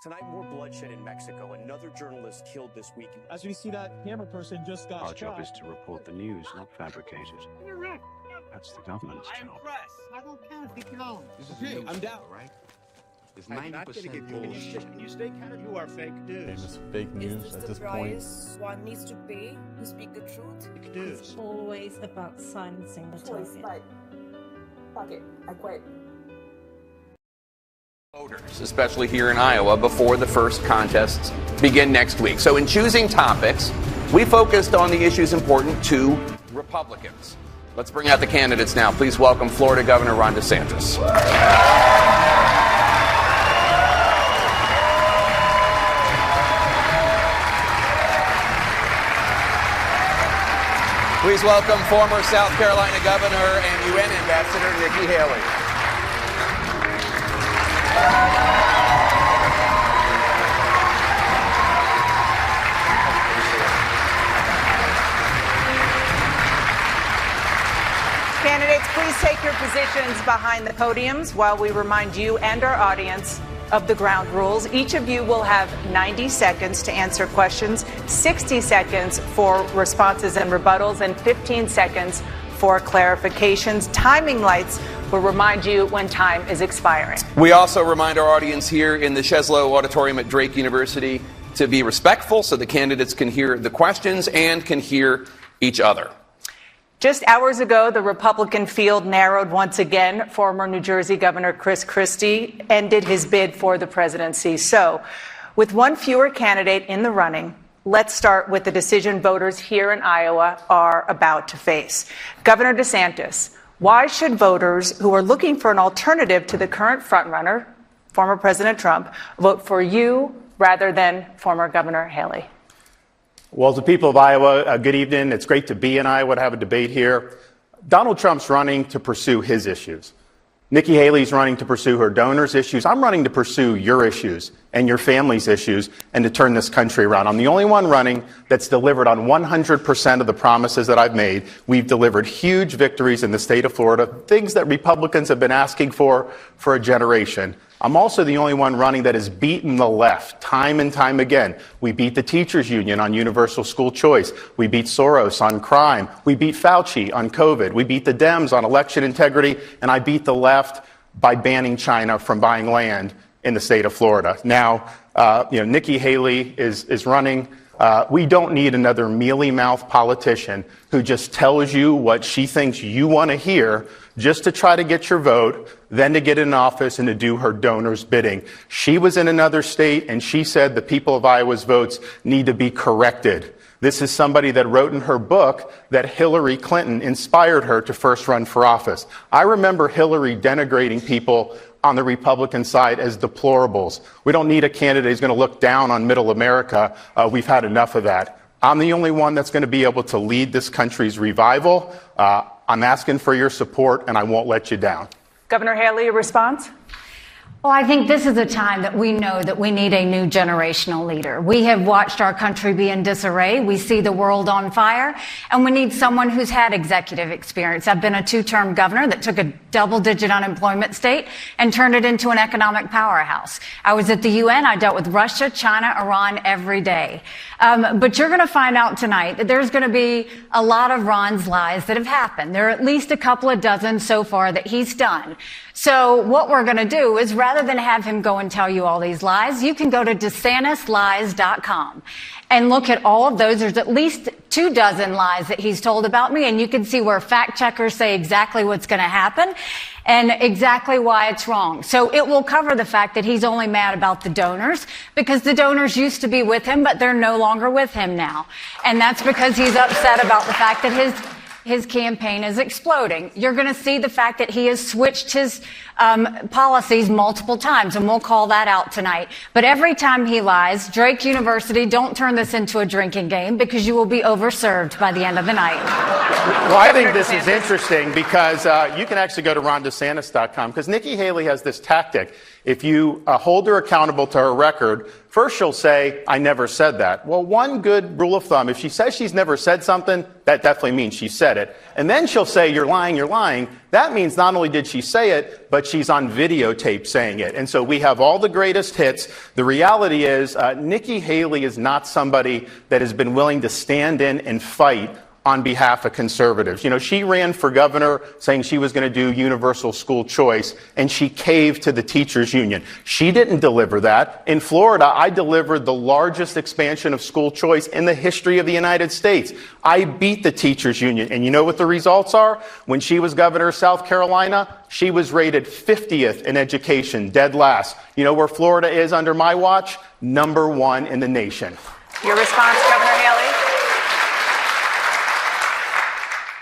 Tonight, more bloodshed in Mexico. Another journalist killed this week. As we see, that camera person just got Our shot. job is to report the news, not fabricate it. You're right. That's the government's job. I don't care if you go. This is Okay, I'm down. right? It's I'm not going to give 90% you any bullshit. shit. You stay candid. You are fake news. Famous fake news Is at this this the point. price one needs to pay to speak the truth? Fake news. It's always about silencing the target. Fuck it, I quit. Voters, especially here in Iowa, before the first contests begin next week. So in choosing topics, we focused on the issues important to Republicans. Let's bring out the candidates now. Please welcome Florida Governor Ron DeSantis. Please welcome former South Carolina Governor and UN Ambassador Nikki Haley. Candidates, please take your positions behind the podiums while we remind you and our audience of the ground rules. Each of you will have 90 seconds to answer questions, 60 seconds for responses and rebuttals, and 15 seconds for clarifications. Timing lights will remind you when time is expiring. We also remind our audience here in the Sheslow Auditorium at Drake University to be respectful so the candidates can hear the questions and can hear each other. Just hours ago, the Republican field narrowed once again. Former New Jersey Governor Chris Christie ended his bid for the presidency. So, with one fewer candidate in the running, let's start with the decision voters here in Iowa are about to face. Governor DeSantis, why should voters who are looking for an alternative to the current frontrunner, former President Trump, vote for you rather than former Governor Haley? Well, to the people of Iowa, good evening. It's great to be in Iowa to have a debate here. Donald Trump's running to pursue his issues. Nikki Haley's running to pursue her donors' issues. I'm running to pursue your issues and your family's issues and to turn this country around. I'm the only one running that's delivered on 100% of the promises that I've made. We've delivered huge victories in the state of Florida, things that Republicans have been asking for a generation. I'm also the only one running that has beaten the left time and time again. We beat the teachers union on universal school choice. We beat Soros on crime. We beat Fauci on COVID. We beat the Dems on election integrity. And I beat the left by banning China from buying land in the state of Florida. Now, Nikki Haley is running. We don't need another mealy-mouthed politician who just tells you what she thinks you want to hear just to try to get your vote, then to get in office and to do her donors' bidding. She was in another state, and she said the people of Iowa's votes need to be corrected. This is somebody that wrote in her book that Hillary Clinton inspired her to first run for office. I remember Hillary denigrating people on the Republican side as deplorables. We don't need a candidate who's going to look down on middle America. We've had enough of that. I'm the only one that's going to be able to lead this country's revival. I'm asking for your support, and I won't let you down. Governor Haley, a response? Well, I think this is a time that we know that we need a new generational leader. We have watched our country be in disarray. We see the world on fire, and we need someone who's had executive experience. I've been a 2-term governor that took a double-digit unemployment state and turned it into an economic powerhouse. I was at the UN. I dealt with Russia, China, Iran every day. But you're going to find out tonight that there's going to be a lot of Ron's lies that have happened. There are at least a couple of dozen so far that he's done. So what we're going to do is, rather than have him go and tell you all these lies, you can go to DeSantisLies.com and look at all of those. There's at least 24 lies that he's told about me, and you can see where fact checkers say exactly what's going to happen and exactly why it's wrong. So it will cover the fact that he's only mad about the donors because the donors used to be with him, but they're no longer with him now. And that's because he's upset about the fact that his campaign is exploding. You're going to see the fact that he has switched his policies multiple times, and we'll call that out tonight. But every time he lies, Drake University, don't turn this into a drinking game because you will be overserved by the end of the night. Well, I think this is interesting because you can actually go to RonDeSantis.com because Nikki Haley has this tactic. If you hold her accountable to her record, first she'll say, I never said that. Well, one good rule of thumb, if she says she's never said something, that definitely means she said it. And then she'll say, you're lying, you're lying. That means not only did she say it, but she's on videotape saying it. And so we have all the greatest hits. The reality is Nikki Haley is not somebody that has been willing to stand in and fight on behalf of conservatives. You know, she ran for governor saying she was going to do universal school choice, and she caved to the teachers union. She didn't deliver that. In Florida, I delivered the largest expansion of school choice in the history of the United States. I beat the teachers union. And you know what the results are? When she was governor of South Carolina, she was rated 50th in education, dead last. You know where Florida is under my watch? #1 in the nation. Your response, Governor Haley?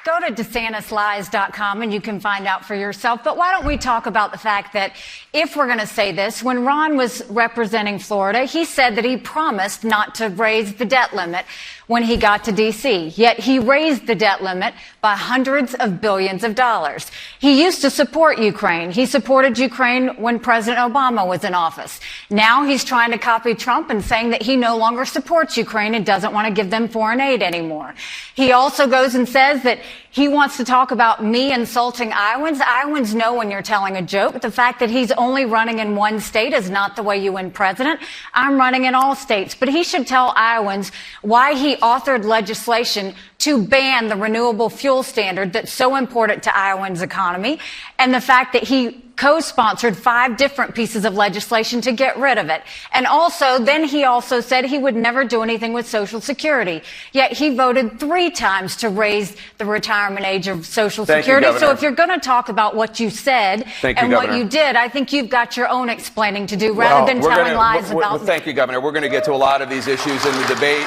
Go to DeSantisLies.com and you can find out for yourself. But why don't we talk about the fact that if we're going to say this, when Ron was representing Florida, he said that he promised not to raise the debt limit when he got to D.C. Yet he raised the debt limit by hundreds of billions of dollars. He used to support Ukraine. He supported Ukraine when President Obama was in office. Now he's trying to copy Trump and saying that he no longer supports Ukraine and doesn't want to give them foreign aid anymore. He also goes and says that he wants to talk about me insulting Iowans. Iowans know when you're telling a joke. The fact that he's only running in one state is not the way you win president. I'm running in all states. But he should tell Iowans why he authored legislation to ban the renewable fuel standard that's so important to Iowans' economy, and the fact that he co-sponsored 5 different pieces of legislation to get rid of it. And also, then he also said he would never do anything with Social Security. Yet he voted 3 times to raise the retirement age of Social Security. So if you're going to talk about what you said and what you did, I think you've got your own explaining to do rather than telling lies about me. Thank you, Governor. We're going to get to a lot of these issues in the debate.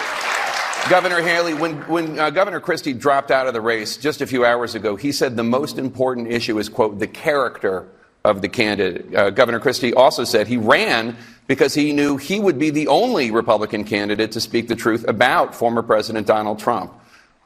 Governor Haley, when Governor Christie dropped out of the race just a few hours ago, he said the most important issue is, quote, the character of the candidate. Governor Christie also said he ran because he knew he would be the only Republican candidate to speak the truth about former President Donald Trump.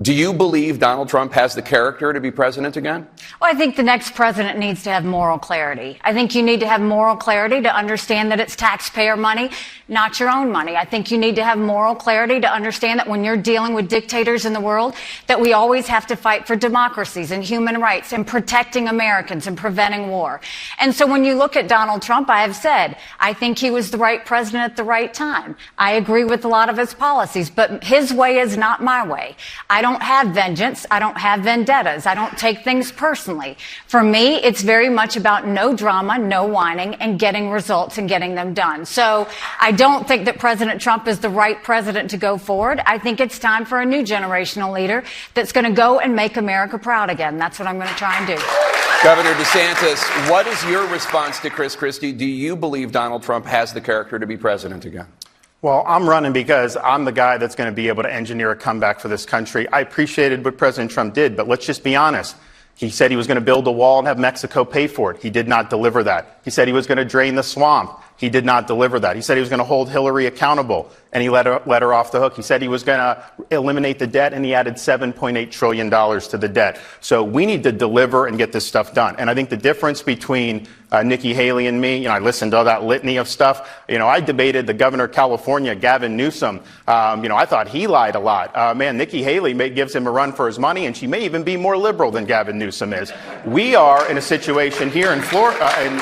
Do you believe Donald Trump has the character to be president again? Well, I think the next president needs to have moral clarity. I think you need to have moral clarity to understand that it's taxpayer money, not your own money. I think you need to have moral clarity to understand that when you're dealing with dictators in the world, that we always have to fight for democracies and human rights and protecting Americans and preventing war. And so when you look at Donald Trump, I have said, I think he was the right president at the right time. I agree with a lot of his policies, but his way is not my way. I don't have vengeance. I don't have vendettas. I don't take things personally. For me, it's very much about no drama, no whining, and getting results and getting them done. So I don't think that President Trump is the right president to go forward. I think it's time for a new generational leader that's going to go and make America proud again. That's what I'm going to try and do. Governor DeSantis, what is your response to Chris Christie? Do you believe Donald Trump has the character to be president again? Well, I'm running because I'm the guy that's going to be able to engineer a comeback for this country. I appreciated what President Trump did, but let's just be honest. He said he was going to build a wall and have Mexico pay for it. He did not deliver that. He said he was going to drain the swamp. He did not deliver that. He said he was going to hold Hillary accountable, and he let her off the hook. He said he was going to eliminate the debt, and he added $7.8 trillion to the debt. So we need to deliver and get this stuff done. And I think the difference between Nikki Haley and me, I listened to all that litany of stuff. I debated the governor of California, Gavin Newsom. I thought he lied a lot. Nikki Haley gives him a run for his money, and she may even be more liberal than Gavin Newsom is. We are in a situation here in Florida,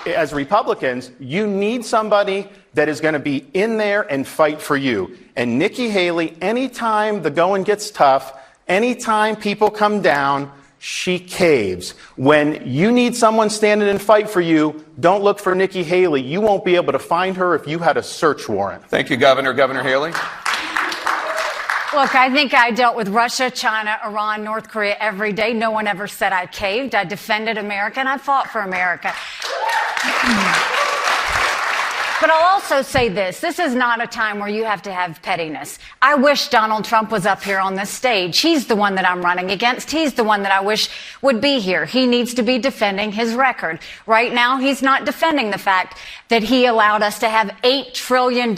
as Republicans, you need somebody that is going to be in there and fight for you. And Nikki Haley, anytime the going gets tough, anytime people come down, she caves. When you need someone standing and fight for you, don't look for Nikki Haley. You won't be able to find her if you had a search warrant. Thank you, Governor. Governor Haley. Look, I think I dealt with Russia, China, Iran, North Korea every day. No one ever said I caved. I defended America, and I fought for America. But I'll also say this. This is not a time where you have to have pettiness. I wish Donald Trump was up here on this stage. He's the one that I'm running against. He's the one that I wish would be here. He needs to be defending his record. Right now, he's not defending the fact that he allowed us to have $8 trillion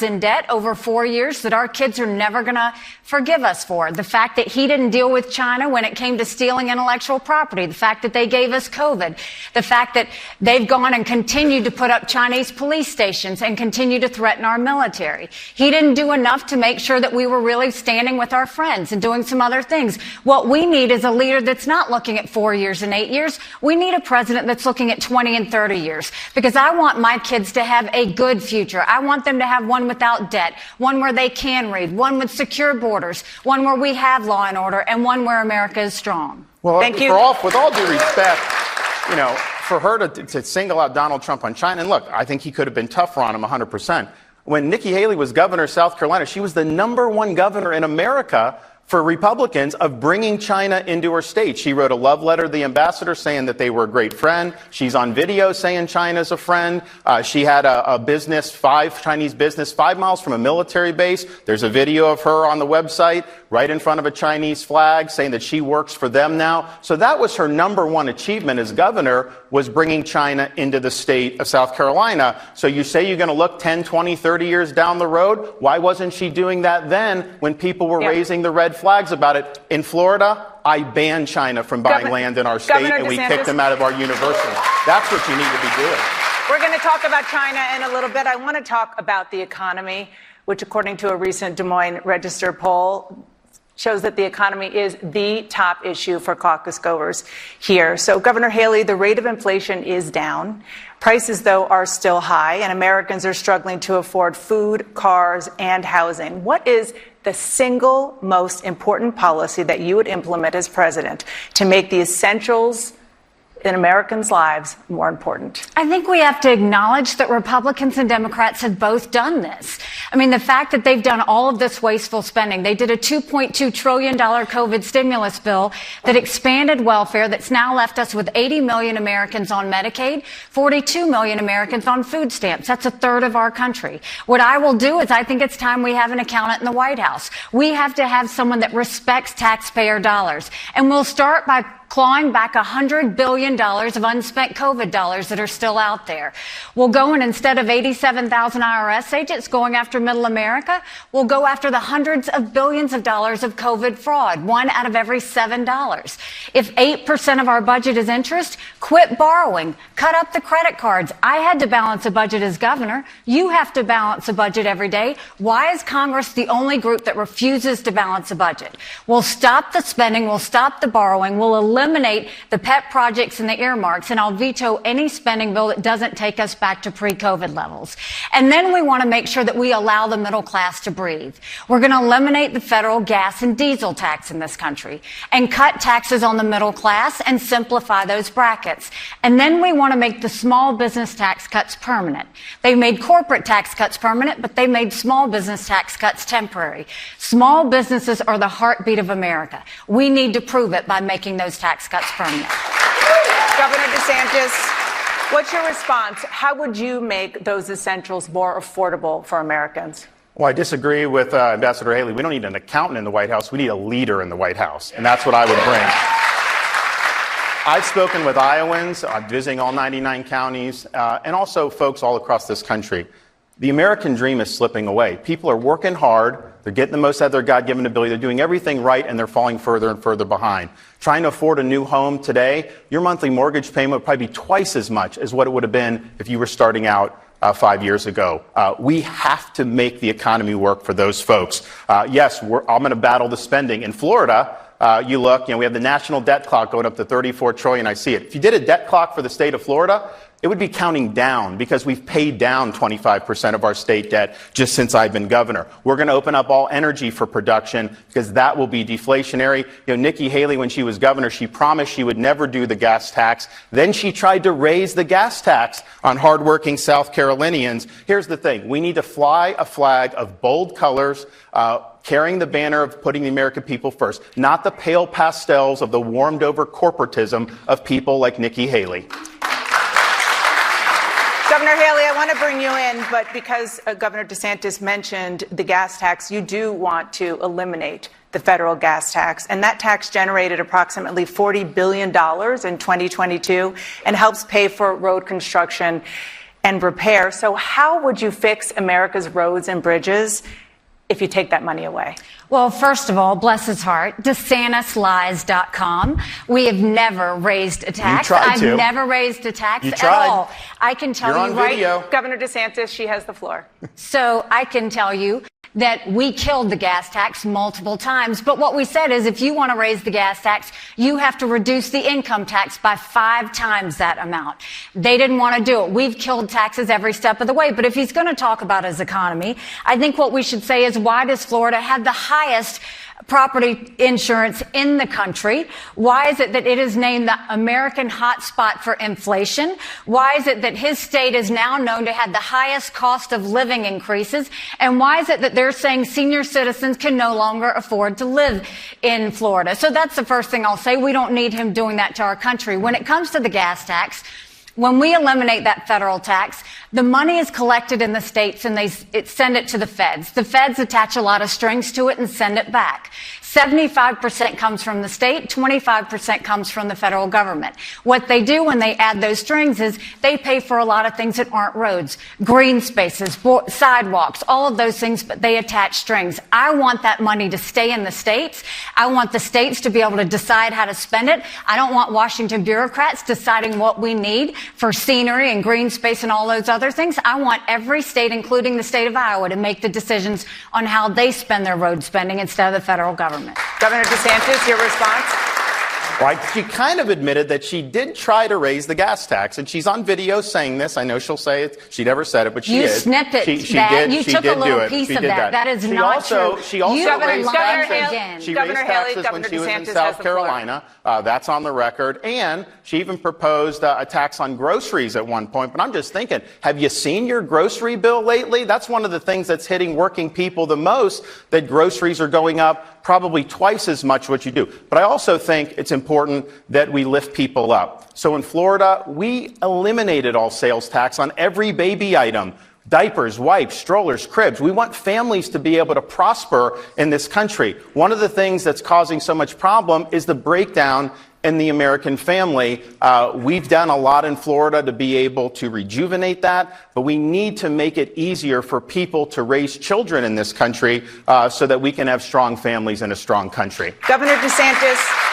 in debt over 4 years that our kids are never going to forgive us for. The fact that he didn't deal with China when it came to stealing intellectual property. The fact that they gave us COVID. The fact that they've gone and continued to put up Chinese police stations and continue to threaten our military. He didn't do enough to make sure that we were really standing with our friends and doing some other things. What we need is a leader that's not looking at 4 years and 8 years. We need a president that's looking at 20 and 30 years. Because I want my kids to have a good future. I want them to have one without debt, one where they can read, one with secure borders, one where we have law and order, and one where America is strong. Well, Thank you. With all due respect, for her to single out Donald Trump on China, and look, I think he could have been tougher on him 100%. When Nikki Haley was governor of South Carolina, she was the #1 governor in America for Republicans of bringing China into her state. She wrote a love letter to the ambassador saying that they were a great friend. She's on video saying China's a friend. She had a Chinese business 5 miles from a military base. There's a video of her on the website right in front of a Chinese flag saying that she works for them now. So that was her #1 achievement as governor, was bringing China into the state of South Carolina. So you say you're going to look 10, 20, 30 years down the road? Why wasn't she doing that then when people were raising the red flags about it? In Florida, I banned China from buying land in our state, and we kicked them out of our university. That's what you need to be doing. We're going to talk about China in a little bit. I want to talk about the economy, which, according to a recent Des Moines Register poll, shows that the economy is the top issue for caucus goers here. So, Governor Haley, the rate of inflation is down. Prices, though, are still high, and Americans are struggling to afford food, cars, and housing. What is the single most important policy that you would implement as president to make the essentials in Americans' lives more important? I think we have to acknowledge that Republicans and Democrats have both done this. I mean, the fact that they've done all of this wasteful spending. They did a $2.2 trillion COVID stimulus bill that expanded welfare, that's now left us with 80 million Americans on Medicaid, 42 million Americans on food stamps. That's a third of our country. What I will do is I think it's time we have an accountant in the White House. We have to have someone that respects taxpayer dollars. And we'll start by clawing back $100 billion of unspent COVID dollars that are still out there. We'll go in, instead of 87,000 IRS agents going after middle America, we'll go after the hundreds of billions of dollars of COVID fraud, $1 out of every $7. If 8% of our budget is interest, quit borrowing, cut up the credit cards. I had to balance a budget as governor. You have to balance a budget every day. Why is Congress the only group that refuses to balance a budget? We'll stop the spending, we'll stop the borrowing, we'll eliminate the pet projects and the earmarks, and I'll veto any spending bill that doesn't take us back to pre-COVID levels. And then we want to make sure that we allow the middle class to breathe. We're going to eliminate the federal gas and diesel tax in this country and cut taxes on the middle class and simplify those brackets. And then we want to make the small business tax cuts permanent. They made corporate tax cuts permanent, but they made small business tax cuts temporary. Small businesses are the heartbeat of America. We need to prove it by making those tax cuts permanent. Governor DeSantis, what's your response? How would you make those essentials more affordable for Americans? Well, I disagree with Ambassador Haley. We don't need an accountant in the White House. We need a leader in the White House, and that's what I would bring. I've spoken with Iowans, visiting all 99 counties, and also folks all across this country. The American dream is slipping away. People are working hard. They're getting the most out of their God-given ability. They're doing everything right, and they're falling further and further behind. Trying to afford a new home today, your monthly mortgage payment would probably be twice as much as what it would have been if you were starting out 5 years ago. We have to make the economy work for those folks. Yes, I'm going to battle the spending. In Florida, you look, we have the national debt clock going up to $34 trillion. I see it. If you did a debt clock for the state of Florida, it would be counting down because we've paid down 25% of our state debt just since I've been governor. We're going to open up all energy for production because that will be deflationary. Nikki Haley, when she was governor, she promised she would never do the gas tax. Then she tried to raise the gas tax on hardworking South Carolinians. Here's the thing. We need to fly a flag of bold colors, carrying the banner of putting the American people first, not the pale pastels of the warmed-over corporatism of people like Nikki Haley. Governor Haley, I want to bring you in, but because Governor DeSantis mentioned the gas tax, you do want to eliminate the federal gas tax. And that tax generated approximately $40 billion in 2022 and helps pay for road construction and repair. So how would you fix America's roads and bridges if you take that money away? Well, first of all, bless his heart, DeSantisLies.com. We have never raised a tax. I've never raised a tax at all. I can tell you right. Governor DeSantis, she has the floor. So I can tell you that we killed the gas tax multiple times. But what we said is if you want to raise the gas tax, you have to reduce the income tax by 5 times that amount. They didn't want to do it. We've killed taxes every step of the way. But if he's going to talk about his economy, I think what we should say is, why does Florida have the highest property insurance in the country? Why is it that it is named the American hotspot for inflation? Why is it that his state is now known to have the highest cost of living increases? And why is it that they're saying senior citizens can no longer afford to live in Florida? So that's the first thing I'll say. We don't need him doing that to our country. When it comes to the gas tax, when we eliminate that federal tax, the money is collected in the states and they send it to the feds. The feds attach a lot of strings to it and send it back. 75% comes from the state, 25% comes from the federal government. What they do when they add those strings is they pay for a lot of things that aren't roads, green spaces, sidewalks, all of those things, but they attach strings. I want that money to stay in the states. I want the states to be able to decide how to spend it. I don't want Washington bureaucrats deciding what we need for scenery and green space and all those other things. I want every state, including the state of Iowa, to make the decisions on how they spend their road spending instead of the federal government. Governor DeSantis, your response? Right. She kind of admitted that she did try to raise the gas tax, and she's on video saying this. I know she'll say it. She never said it, but she is. You snipped it. She did. You took a little piece of that. That is not true. She also raised taxes. She raised taxes when she was in South Carolina. That's on the record. And she even proposed a tax on groceries at one point. But I'm just thinking, have you seen your grocery bill lately? That's one of the things that's hitting working people the most, that groceries are going up probably twice as much what you do. But I also think it's important that we lift people up. So in Florida, we eliminated all sales tax on every baby item. Diapers, wipes, strollers, cribs. We want families to be able to prosper in this country. One of the things that's causing so much problem is the breakdown in the American family. We've done a lot in Florida to be able to rejuvenate that, but we need to make it easier for people to raise children in this country so that we can have strong families and a strong country. Governor DeSantis,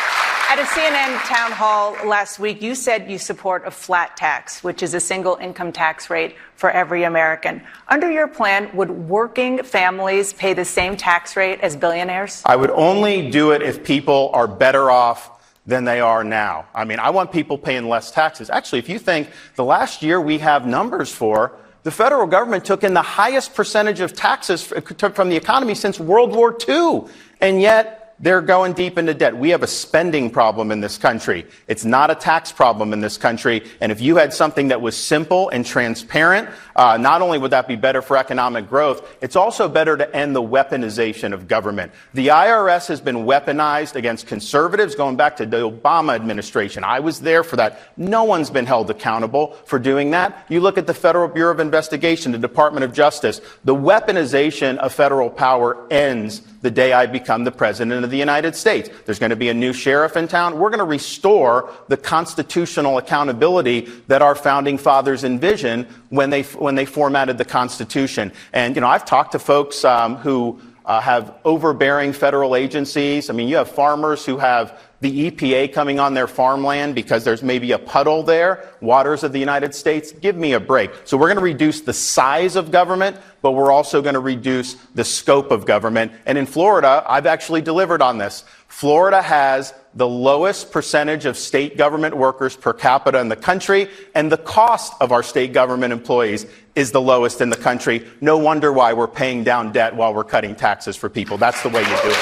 at a CNN town hall last week, you said you support a flat tax, which is a single income tax rate for every American. Under your plan, would working families pay the same tax rate as billionaires? I would only do it if people are better off than they are now. I mean, I want people paying less taxes. Actually, if you think the last year we have numbers for, the federal government took in the highest percentage of taxes from the economy since World War II. And yet, they're going deep into debt. We have a spending problem in this country. It's not a tax problem in this country. And if you had something that was simple and transparent, not only would that be better for economic growth, it's also better to end the weaponization of government. The IRS has been weaponized against conservatives going back to the Obama administration. I was there for that. No one's been held accountable for doing that. You look at the Federal Bureau of Investigation, the Department of Justice. The weaponization of federal power ends the day I become the president of the United States. There's going to be a new sheriff in town. We're going to restore the constitutional accountability that our founding fathers envisioned when they formatted the Constitution. And, I've talked to folks who have overbearing federal agencies. I mean, you have farmers who have the EPA coming on their farmland because there's maybe a puddle there, waters of the United States. Give me a break. So we're going to reduce the size of government, but we're also going to reduce the scope of government. And in Florida, I've actually delivered on this. Florida has the lowest percentage of state government workers per capita in the country, and the cost of our state government employees is the lowest in the country. No wonder why we're paying down debt while we're cutting taxes for people. That's the way you do it.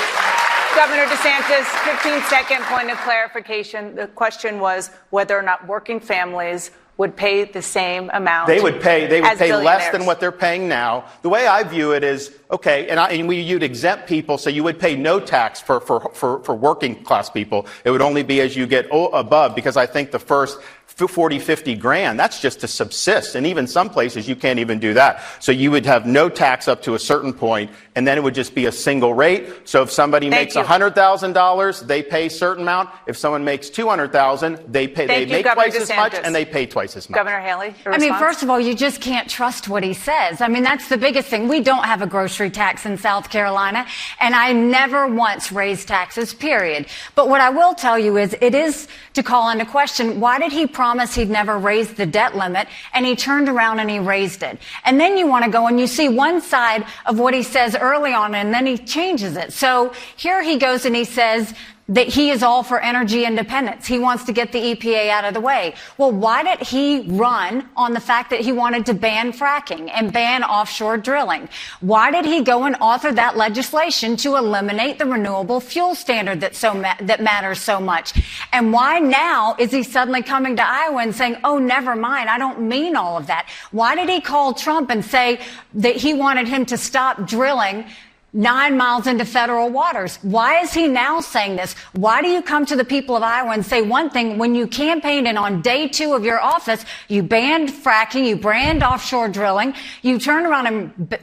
Governor DeSantis, 15-second point of clarification. The question was whether or not working families would pay the same amount. They would pay less than what they're paying now. The way I view it is, okay, you'd exempt people, so you would pay no tax for working class people. It would only be as you get above, because I think the first 40, 50 grand, that's just to subsist. And even some places you can't even do that. So you would have no tax up to a certain point, and then it would just be a single rate. So if somebody makes $100,000, they pay a certain amount. If someone makes $200,000, they make twice as much, and they pay twice as much. Governor Haley, I mean, first of all, you just can't trust what he says. I mean, that's the biggest thing. We don't have a grocery tax in South Carolina, and I never once raised taxes, period. But what I will tell you is it is to call into question, why did he promise he'd never raise the debt limit, and he turned around and he raised it? And then you want to go and you see one side of what he says early on, and then he changes it. So here he goes and he says that he is all for energy independence. He wants to get the EPA out of the way. Well, why did he run on the fact that he wanted to ban fracking and ban offshore drilling? Why did he go and author that legislation to eliminate the renewable fuel standard that matters so much? And why now is he suddenly coming to Iowa and saying, oh, never mind, I don't mean all of that? Why did he call Trump and say that he wanted him to stop drilling 9 miles into federal waters? Why is he now saying this? Why do you come to the people of Iowa and say one thing when you campaigned and on day 2 of your office, you banned fracking, you banned offshore drilling, you turned around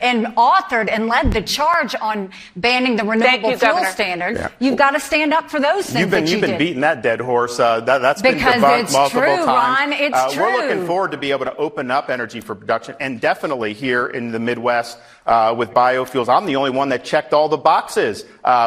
and authored and led the charge on banning the renewable fuel standard? Yeah. You've got to stand up for those things. You've been beating that dead horse. That's been debunked multiple times. Ron, it's true. We're looking forward to be able to open up energy for production, and definitely here in the Midwest with biofuels. I'm the only one that checked all the boxes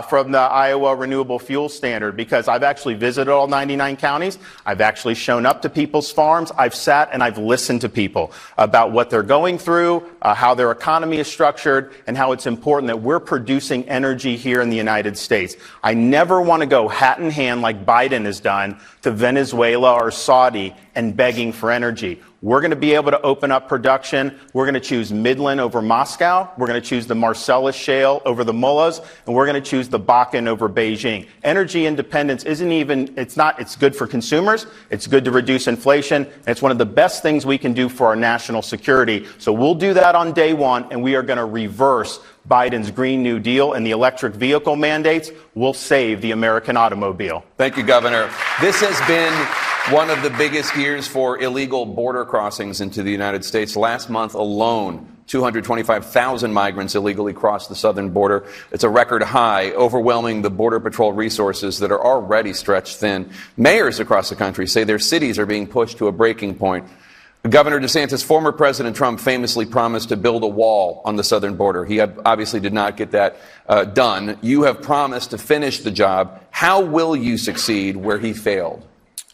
from the Iowa Renewable Fuel Standard, because I've actually visited all 99 counties. I've actually shown up to people's farms. I've sat and I've listened to people about what they're going through, how their economy is structured, and how it's important that we're producing energy here in the United States. I never want to go hat in hand like Biden has done to Venezuela or Saudi and begging for energy. We're going to be able to open up production. We're going to choose Midland over Moscow. We're going to choose the Marcellus Shale over the Mullahs, and we're going to choose the Bakken over Beijing. Energy independence it's good for consumers. It's good to reduce inflation. And it's one of the best things we can do for our national security. So we'll do that on day 1, and we are going to reverse Biden's Green New Deal and the electric vehicle mandates. Will save the American automobile. Thank you, Governor. This has been one of the biggest years for illegal border crossings into the United States. Last month alone, 225,000 migrants illegally crossed the southern border. It's a record high, overwhelming the Border Patrol resources that are already stretched thin. Mayors across the country say their cities are being pushed to a breaking point. Governor DeSantis, former President Trump famously promised to build a wall on the southern border. He obviously did not get that done. You have promised to finish the job. How will you succeed where he failed?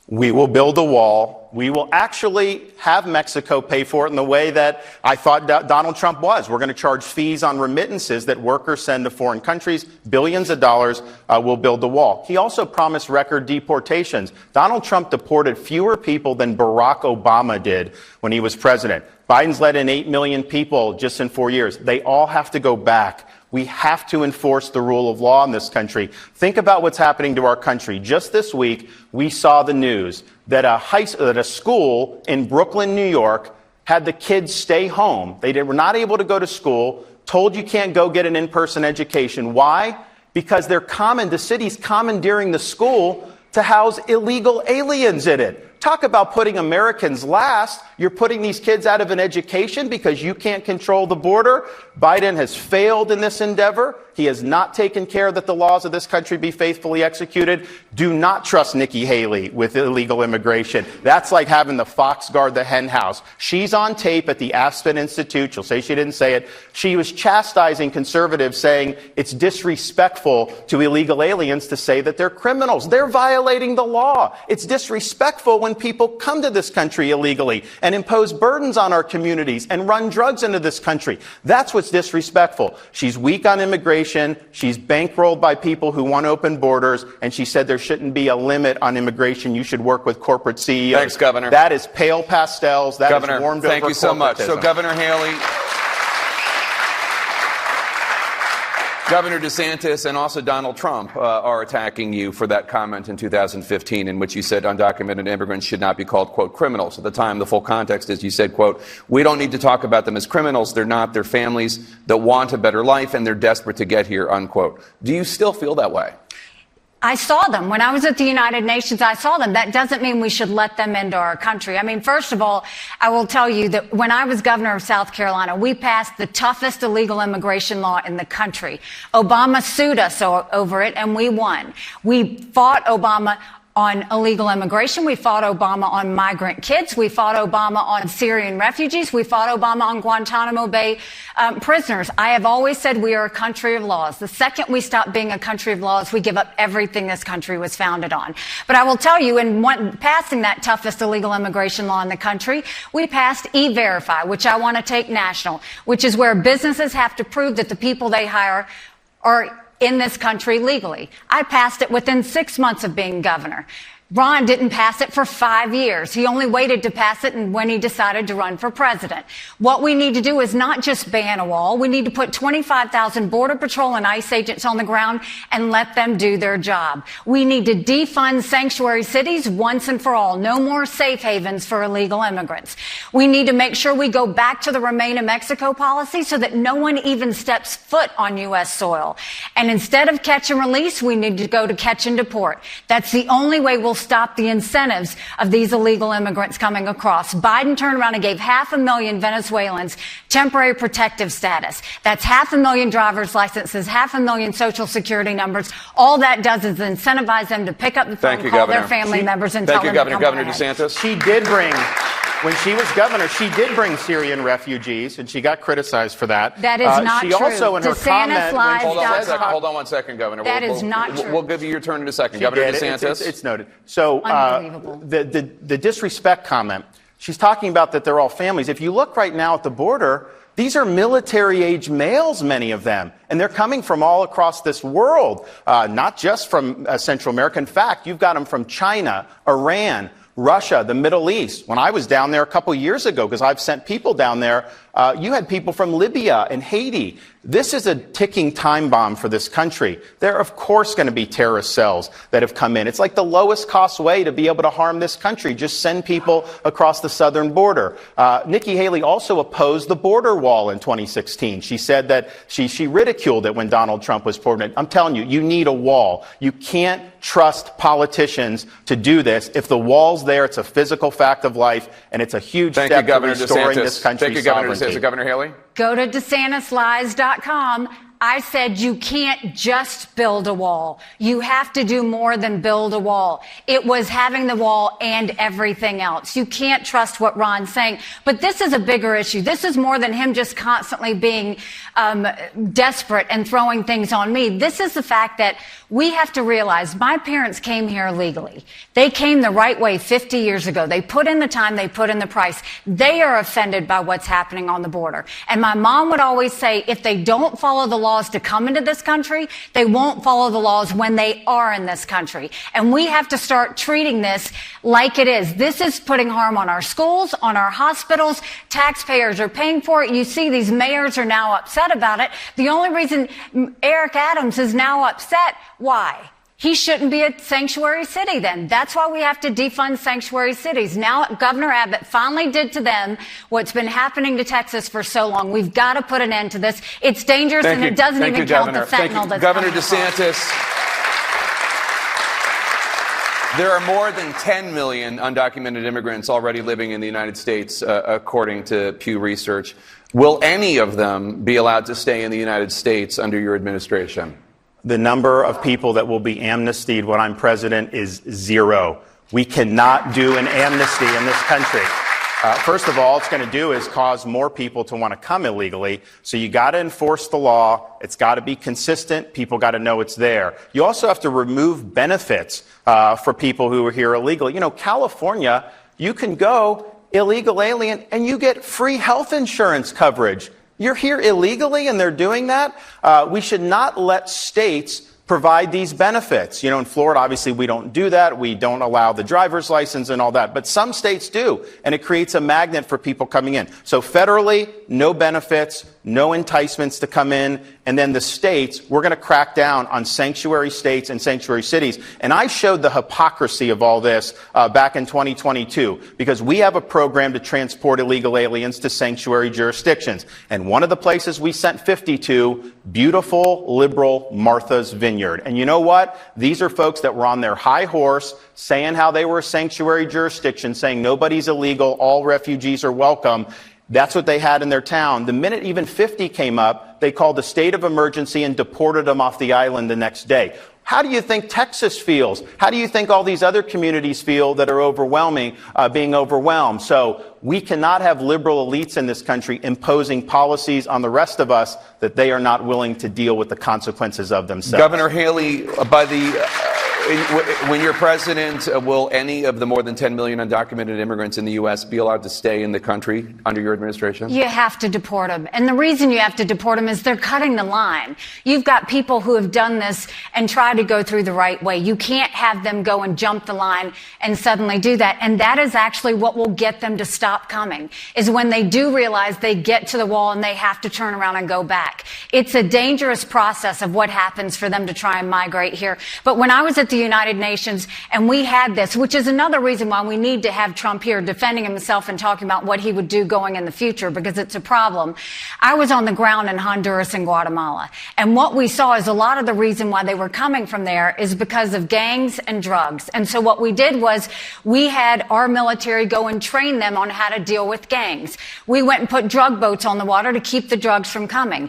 We will build a wall. We will actually have Mexico pay for it in the way that I thought Donald Trump was. We're going to charge fees on remittances that workers send to foreign countries, billions of dollars. We'll build the wall. He also promised record deportations. Donald Trump deported fewer people than Barack Obama did when he was president. Biden's let in 8 million people just in 4 years. They all have to go back. We have to enforce the rule of law in this country. Think about what's happening to our country. Just this week, we saw the news that a school in Brooklyn, New York, had the kids stay home. They were not able to go to school, told you can't go get an in-person education. Why? Because the city's commandeering the school to house illegal aliens in it. Talk about putting Americans last. You're putting these kids out of an education because you can't control the border. Biden has failed in this endeavor. He has not taken care that the laws of this country be faithfully executed. Do not trust Nikki Haley with illegal immigration. That's like having the fox guard the hen house. She's on tape at the Aspen Institute. She'll say she didn't say it. She was chastising conservatives, saying it's disrespectful to illegal aliens to say that they're criminals. They're violating the law. It's disrespectful when people come to this country illegally and impose burdens on our communities and run drugs into this country. That's what's disrespectful. She's weak on immigration. She's bankrolled by people who want open borders, and she said there shouldn't be a limit on immigration. You should work with corporate CEOs. Thanks, Governor. That is pale pastels. That Governor, is warmed over thank you so much. corporatism. So, Governor Haley, Governor DeSantis and also Donald Trump are attacking you for that comment in 2015 in which you said undocumented immigrants should not be called, quote, criminals. At the time, the full context is you said, quote, we don't need to talk about them as criminals. They're not. They're families that want a better life, and they're desperate to get here, unquote. Do you still feel that way? I saw them. When I was at the United Nations, I saw them. That doesn't mean we should let them into our country. I mean, first of all, I will tell you that when I was governor of South Carolina, we passed the toughest illegal immigration law in the country. Obama sued us over it, and we won. We fought Obama on illegal immigration. We fought Obama on migrant kids. We fought Obama on Syrian refugees. We fought Obama on Guantanamo Bay prisoners. I have always said we are a country of laws. The second we stop being a country of laws, we give up everything this country was founded on. But I will tell you, in passing that toughest illegal immigration law in the country, we passed E-Verify, which I want to take national, which is where businesses have to prove that the people they hire are in this country legally. I passed it within 6 months of being governor. Ron didn't pass it for 5 years. He only waited to pass it when he decided to run for president. What we need to do is not just ban a wall. We need to put 25,000 Border Patrol and ICE agents on the ground and let them do their job. We need to defund sanctuary cities once and for all. No more safe havens for illegal immigrants. We need to make sure we go back to the Remain in Mexico policy so that no one even steps foot on U.S. soil. And instead of catch and release, we need to go to catch and deport. That's the only way we'll stop the incentives of these illegal immigrants coming across. Biden turned around and gave 500,000 Venezuelans temporary protective status. That's 500,000 driver's licenses, 500,000 social security numbers. All that does is incentivize them to pick up the phone, call their family members, and tell them to come on Governor ahead. DeSantis. She did bring, when she was governor, she did bring Syrian refugees, and she got criticized for that. That is not she true. Also, in her comment, Hold on one second, Governor. That is not true. We'll give you your turn in a second. Governor DeSantis. It's noted. So Unbelievable. The disrespect comment, she's talking about that they're all families. If you look right now at the border, these are military-age males, many of them, and they're coming from all across this world, not just from Central America. In fact, you've got them from China, Iran, Russia, the Middle East. When I was down there a couple years ago, because I've sent people down there, you had people from Libya and Haiti. This is a ticking time bomb for this country. There are, of course, going to be terrorist cells that have come in. It's like the lowest cost way to be able to harm this country. Just send people across the southern border. Nikki Haley also opposed the border wall in 2016. She said that she ridiculed it when Donald Trump was president. I'm telling you, you need a wall. You can't trust politicians to do this. If the wall's there, it's a physical fact of life, and it's a huge step to restoring this country's sovereignty. Governor Haley. Go to DeSantisLies.com. I said you can't just build a wall. You have to do more than build a wall. It was having the wall and everything else. You can't trust what Ron's saying. But this is a bigger issue. This is more than him just constantly being desperate and throwing things on me. This is the fact that we have to realize my parents came here legally. They came the right way 50 years ago. They put in the time, they put in the price. They are offended by what's happening on the border. And my mom would always say, if they don't follow the laws to come into this country, they won't follow the laws when they are in this country. And we have to start treating this like it is. This is putting harm on our schools, on our hospitals. Taxpayers are paying for it. You see these mayors are now upset about it. The only reason Eric Adams is now upset, why? He shouldn't be a sanctuary city then. That's why we have to defund sanctuary cities. Now Governor Abbott finally did to them what's been happening to Texas for so long. We've got to put an end to this. It's dangerous, and it doesn't even count the fentanyl that's Governor coming DeSantis. There are more than 10 million undocumented immigrants already living in the United States, according to Pew Research. Will any of them be allowed to stay in the United States under your administration? The number of people that will be amnestied when I'm president is 0. We cannot do an amnesty in this country. First of all, it's going to do is cause more people to want to come illegally. So you got to enforce the law. It's got to be consistent. People got to know it's there. You also have to remove benefits for people who are here illegally. You know, California, you can go illegal alien and you get free health insurance coverage. You're here illegally and they're doing that. We should not let states provide these benefits. You know, in Florida, obviously, we don't do that. We don't allow the driver's license and all that. But some states do, and it creates a magnet for people coming in. So federally, no benefits, no enticements to come in. And then the states, we're going to crack down on sanctuary states and sanctuary cities. And I showed the hypocrisy of all this back in 2022, because we have a program to transport illegal aliens to sanctuary jurisdictions. And one of the places we sent 50 to, beautiful, liberal Martha's Vineyard. And you know what? These are folks that were on their high horse, saying how they were a sanctuary jurisdiction, saying nobody's illegal, all refugees are welcome. That's what they had in their town. The minute even 50 came up, they called a state of emergency and deported them off the island the next day. How do you think Texas feels? How do you think all these other communities feel that are being overwhelmed? So we cannot have liberal elites in this country imposing policies on the rest of us that they are not willing to deal with the consequences of themselves. Governor Haley, when you're president, will any of the more than 10 million undocumented immigrants in the U.S. be allowed to stay in the country under your administration? You have to deport them. And the reason you have to deport them is they're cutting the line. You've got people who have done this and tried to go through the right way. You can't have them go and jump the line and suddenly do that. And that is actually what will get them to stop coming, is when they do realize they get to the wall and they have to turn around and go back. It's a dangerous process of what happens for them to try and migrate here. But when I was at the United Nations and we had this, which is another reason why we need to have Trump here defending himself and talking about what he would do going in the future, because it's a problem. I was on the ground in Honduras and Guatemala, and what we saw is a lot of the reason why they were coming from there is because of gangs and drugs. And so what we did was we had our military go and train them on how to deal with gangs. We went and put drug boats on the water to keep the drugs from coming.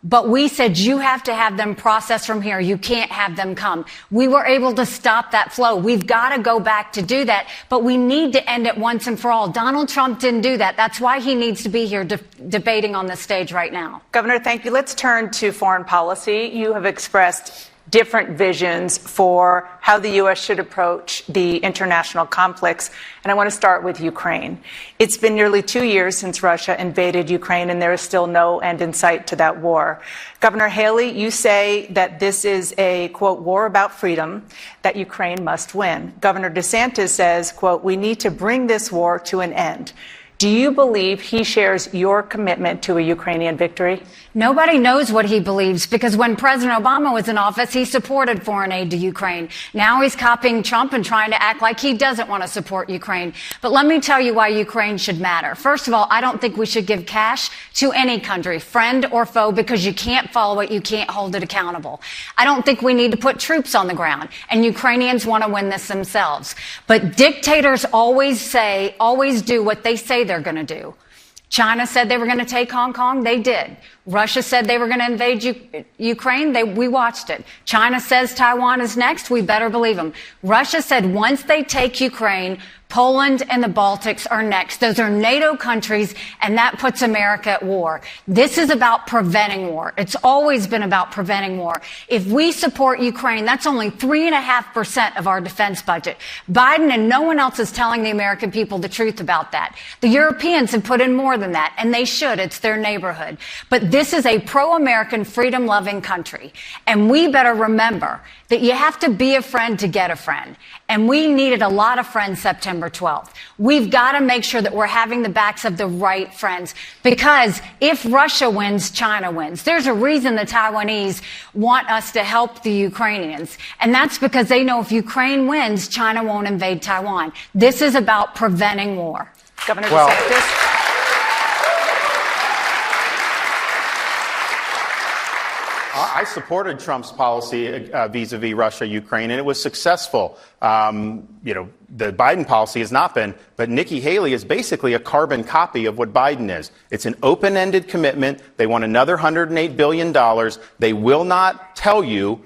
But we said, you have to have them processed from here. You can't have them come. We were able to stop that flow. We've got to go back to do that, but we need to end it once and for all. Donald Trump didn't do that. That's why he needs to be here debating on this stage right now. Governor, thank you. Let's turn to foreign policy. You have expressed different visions for how the U.S. should approach the international conflicts. And I want to start with Ukraine. It's been nearly 2 years since Russia invaded Ukraine, and there is still no end in sight to that war. Governor Haley, you say that this is a, quote, war about freedom that Ukraine must win. Governor DeSantis says, quote, we need to bring this war to an end. Do you believe he shares your commitment to a Ukrainian victory? Nobody knows what he believes, because when President Obama was in office, he supported foreign aid to Ukraine. Now he's copying Trump and trying to act like he doesn't want to support Ukraine. But let me tell you why Ukraine should matter. First of all, I don't think we should give cash to any country, friend or foe, because you can't follow it, you can't hold it accountable. I don't think we need to put troops on the ground, and Ukrainians want to win this themselves. But dictators always do what they say they're going to do. China said they were going to take Hong Kong. They did. Russia said they were going to invade Ukraine. We watched it. China says Taiwan is next. We better believe them. Russia said once they take Ukraine, Poland and the Baltics are next. Those are NATO countries, and that puts America at war. This is about preventing war. It's always been about preventing war. If we support Ukraine, that's only 3.5% of our defense budget. Biden and no one else is telling the American people the truth about that. The Europeans have put in more than that, and they should. It's their neighborhood. But this is a pro-American, freedom-loving country, and we better remember that you have to be a friend to get a friend. And we needed a lot of friends September 12th. We've got to make sure that we're having the backs of the right friends, because if Russia wins, China wins. There's a reason the Taiwanese want us to help the Ukrainians, and that's because they know if Ukraine wins, China won't invade Taiwan. This is about preventing war. Governor DeSantis. I supported Trump's policy vis-a-vis Russia, Ukraine, and it was successful. The Biden policy has not been, but Nikki Haley is basically a carbon copy of what Biden is. It's an open-ended commitment. They want another $108 billion. They will not tell you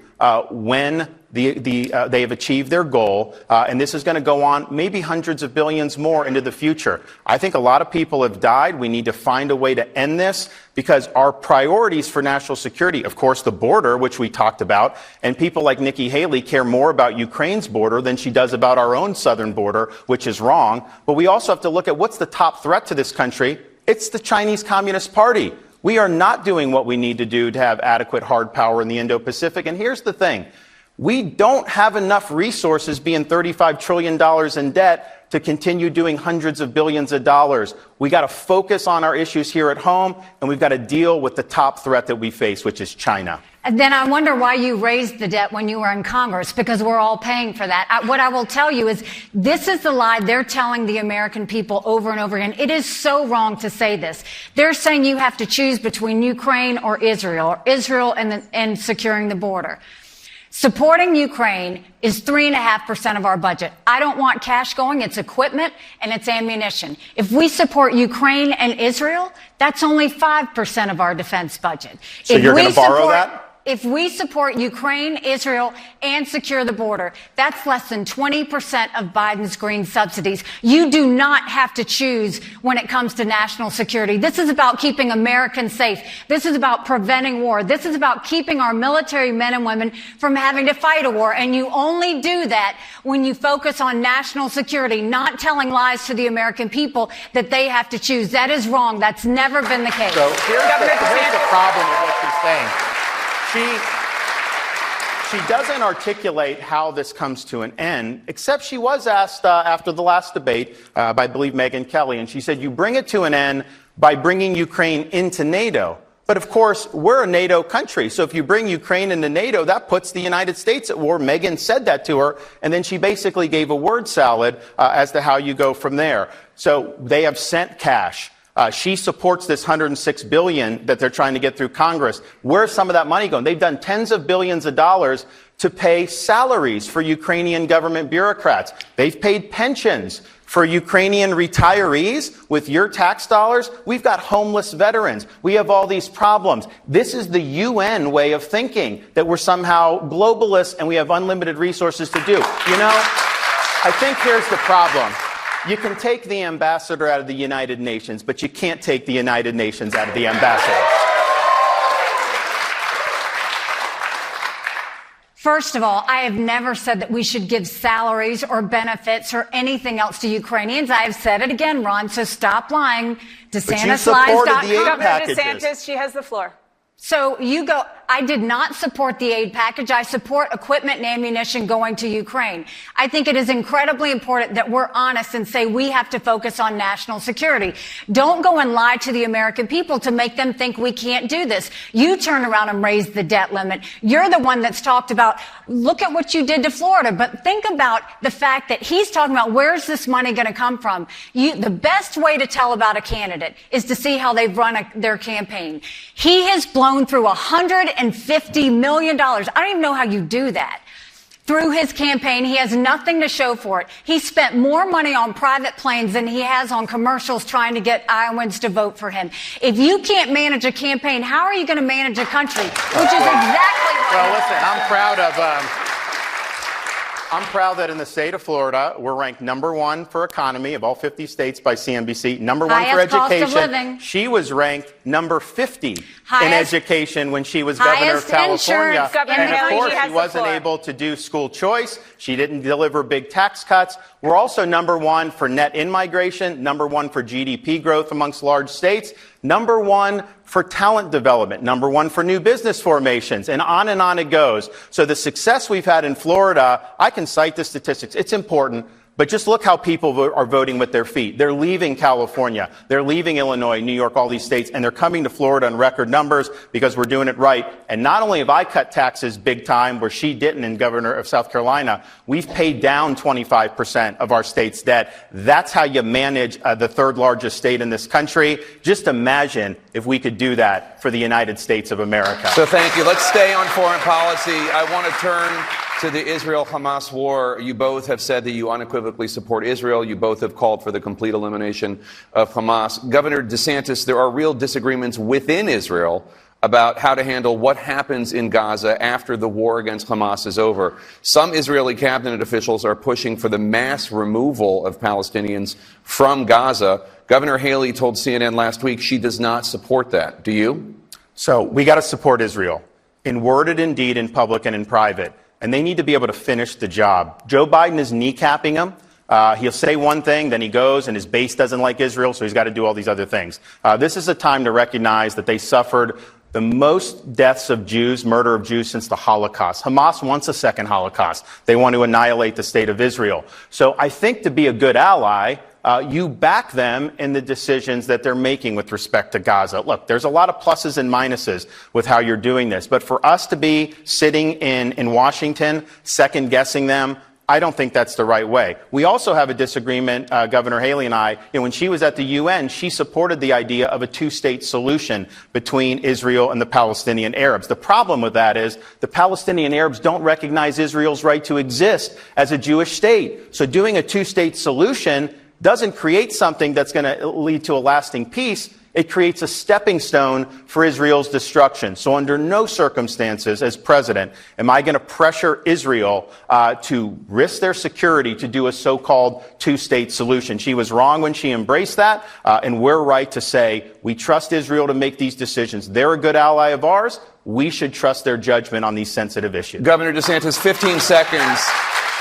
when they have achieved their goal, and this is going to go on maybe hundreds of billions more into the future. I think a lot of people have died. We need to find a way to end this because our priorities for national security, of course, the border, which we talked about, and people like Nikki Haley care more about Ukraine's border than she does about our own southern border, which is wrong. But we also have to look at what's the top threat to this country. It's the Chinese Communist Party. We are not doing what we need to do to have adequate hard power in the Indo-Pacific. And here's the thing. We don't have enough resources being $35 trillion in debt to continue doing hundreds of billions of dollars. We got to focus on our issues here at home, and we've got to deal with the top threat that we face, which is China. And then I wonder why you raised the debt when you were in Congress, because we're all paying for that. What I will tell you is this is the lie they're telling the American people over and over again. It is so wrong to say this. They're saying you have to choose between Ukraine or Israel and securing the border. Supporting Ukraine is 3.5% of our budget. I don't want cash going. It's equipment and it's ammunition. If we support Ukraine and Israel, that's only 5% of our defense budget. So you're going to borrow that? If we support Ukraine, Israel, and secure the border, that's less than 20% of Biden's green subsidies. You do not have to choose when it comes to national security. This is about keeping Americans safe. This is about preventing war. This is about keeping our military men and women from having to fight a war. And you only do that when you focus on national security, not telling lies to the American people that they have to choose. That is wrong. That's never been the case. So here's the problem with what she's saying. She doesn't articulate how this comes to an end, except she was asked after the last debate by, I believe, Megyn Kelly, and she said, you bring it to an end by bringing Ukraine into NATO. But, of course, we're a NATO country, so if you bring Ukraine into NATO, that puts the United States at war. Megyn said that to her, and then she basically gave a word salad as to how you go from there. So they have sent cash. She supports this $106 billion that they're trying to get through Congress. Where's some of that money going? They've done tens of billions of dollars to pay salaries for Ukrainian government bureaucrats. They've paid pensions for Ukrainian retirees with your tax dollars. We've got homeless veterans. We have all these problems. This is the UN way of thinking, that we're somehow globalists and we have unlimited resources to do. You know, I think here's the problem. You can take the ambassador out of the United Nations, but you can't take the United Nations out of the ambassador. First of all, I have never said that we should give salaries or benefits or anything else to Ukrainians. I have said it again, Ron, so stop lying. DeSantis.lies.com. Governor DeSantis, she has the floor. So you go, I did not support the aid package. I support equipment and ammunition going to Ukraine. I think it is incredibly important that we're honest and say we have to focus on national security. Don't go and lie to the American people to make them think we can't do this. You turn around and raise the debt limit. You're the one that's talked about, look at what you did to Florida. But think about the fact that he's talking about where's this money going to come from. The best way to tell about a candidate is to see how they've run their campaign. He has blown through $150 million. I don't even know how you do that. Through his campaign, he has nothing to show for it. He spent more money on private planes than he has on commercials trying to get Iowans to vote for him. If you can't manage a campaign, how are you going to manage a country? Which is exactly what. Well, listen, I'm proud that in the state of Florida, we're ranked #1 for economy of all 50 states by CNBC, #1 for education. Cost of living. She was ranked number 50 in education when she was governor of California. And of course, she wasn't able to do school choice. She didn't deliver big tax cuts. We're also #1 for net in-migration, #1 for GDP growth amongst large states, #1 for talent development, #1 for new business formations, and on it goes. So the success we've had in Florida, I can cite the statistics. It's important. But just look how people are voting with their feet. They're leaving California. They're leaving Illinois, New York, all these states, and they're coming to Florida in record numbers because we're doing it right. And not only have I cut taxes big time, where she didn't, and Governor of South Carolina, we've paid down 25% of our state's debt. That's how you manage the third largest state in this country. Just imagine if we could do that for the United States of America. So thank you. Let's stay on foreign policy. I want to turn to the Israel-Hamas war. You both have said that you unequivocally support Israel. You both have called for the complete elimination of Hamas. Governor DeSantis, there are real disagreements within Israel about how to handle what happens in Gaza after the war against Hamas is over. Some Israeli cabinet officials are pushing for the mass removal of Palestinians from Gaza. Governor Haley told CNN last week she does not support that. Do you? So we got to support Israel in word and in deed, in public and in private. And they need to be able to finish the job. Joe Biden is kneecapping him. He'll say one thing, then he goes, and his base doesn't like Israel, so he's got to do all these other things. This is a time to recognize that they suffered the most deaths of Jews, murder of Jews, since the Holocaust. Hamas wants a second Holocaust. They want to annihilate the state of Israel. So I think to be a good ally, you back them in the decisions that they're making with respect to Gaza. Look, there's a lot of pluses and minuses with how you're doing this. But for us to be sitting in Washington, second-guessing them, I don't think that's the right way. We also have a disagreement, Governor Haley and I. When she was at the UN, she supported the idea of a two-state solution between Israel and the Palestinian Arabs. The problem with that is the Palestinian Arabs don't recognize Israel's right to exist as a Jewish state. So doing a two-state solution doesn't create something that's going to lead to a lasting peace. It creates a stepping stone for Israel's destruction. So under no circumstances, as president, am I going to pressure Israel to risk their security to do a so-called two-state solution. She was wrong when she embraced that, and we're right to say we trust Israel to make these decisions. They're a good ally of ours. We should trust their judgment on these sensitive issues. Governor DeSantis, 15 seconds.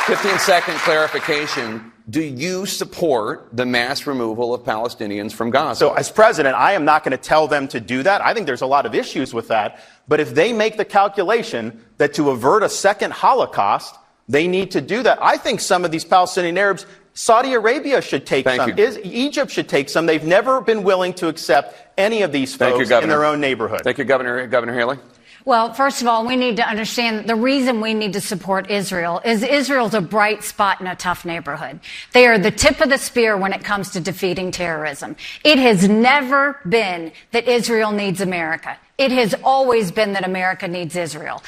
15-second clarification. Do you support the mass removal of Palestinians from Gaza? So as president, I am not going to tell them to do that. I think there's a lot of issues with that. But if they make the calculation that to avert a second Holocaust, they need to do that. I think some of these Palestinian Arabs, Saudi Arabia should take some. Egypt should take some. They've never been willing to accept any of these folks in their own neighborhood. Thank you, Governor Haley. Well, first of all, we need to understand the reason we need to support Israel is Israel's a bright spot in a tough neighborhood. They are the tip of the spear when it comes to defeating terrorism. It has never been that Israel needs America. It has always been that America needs Israel.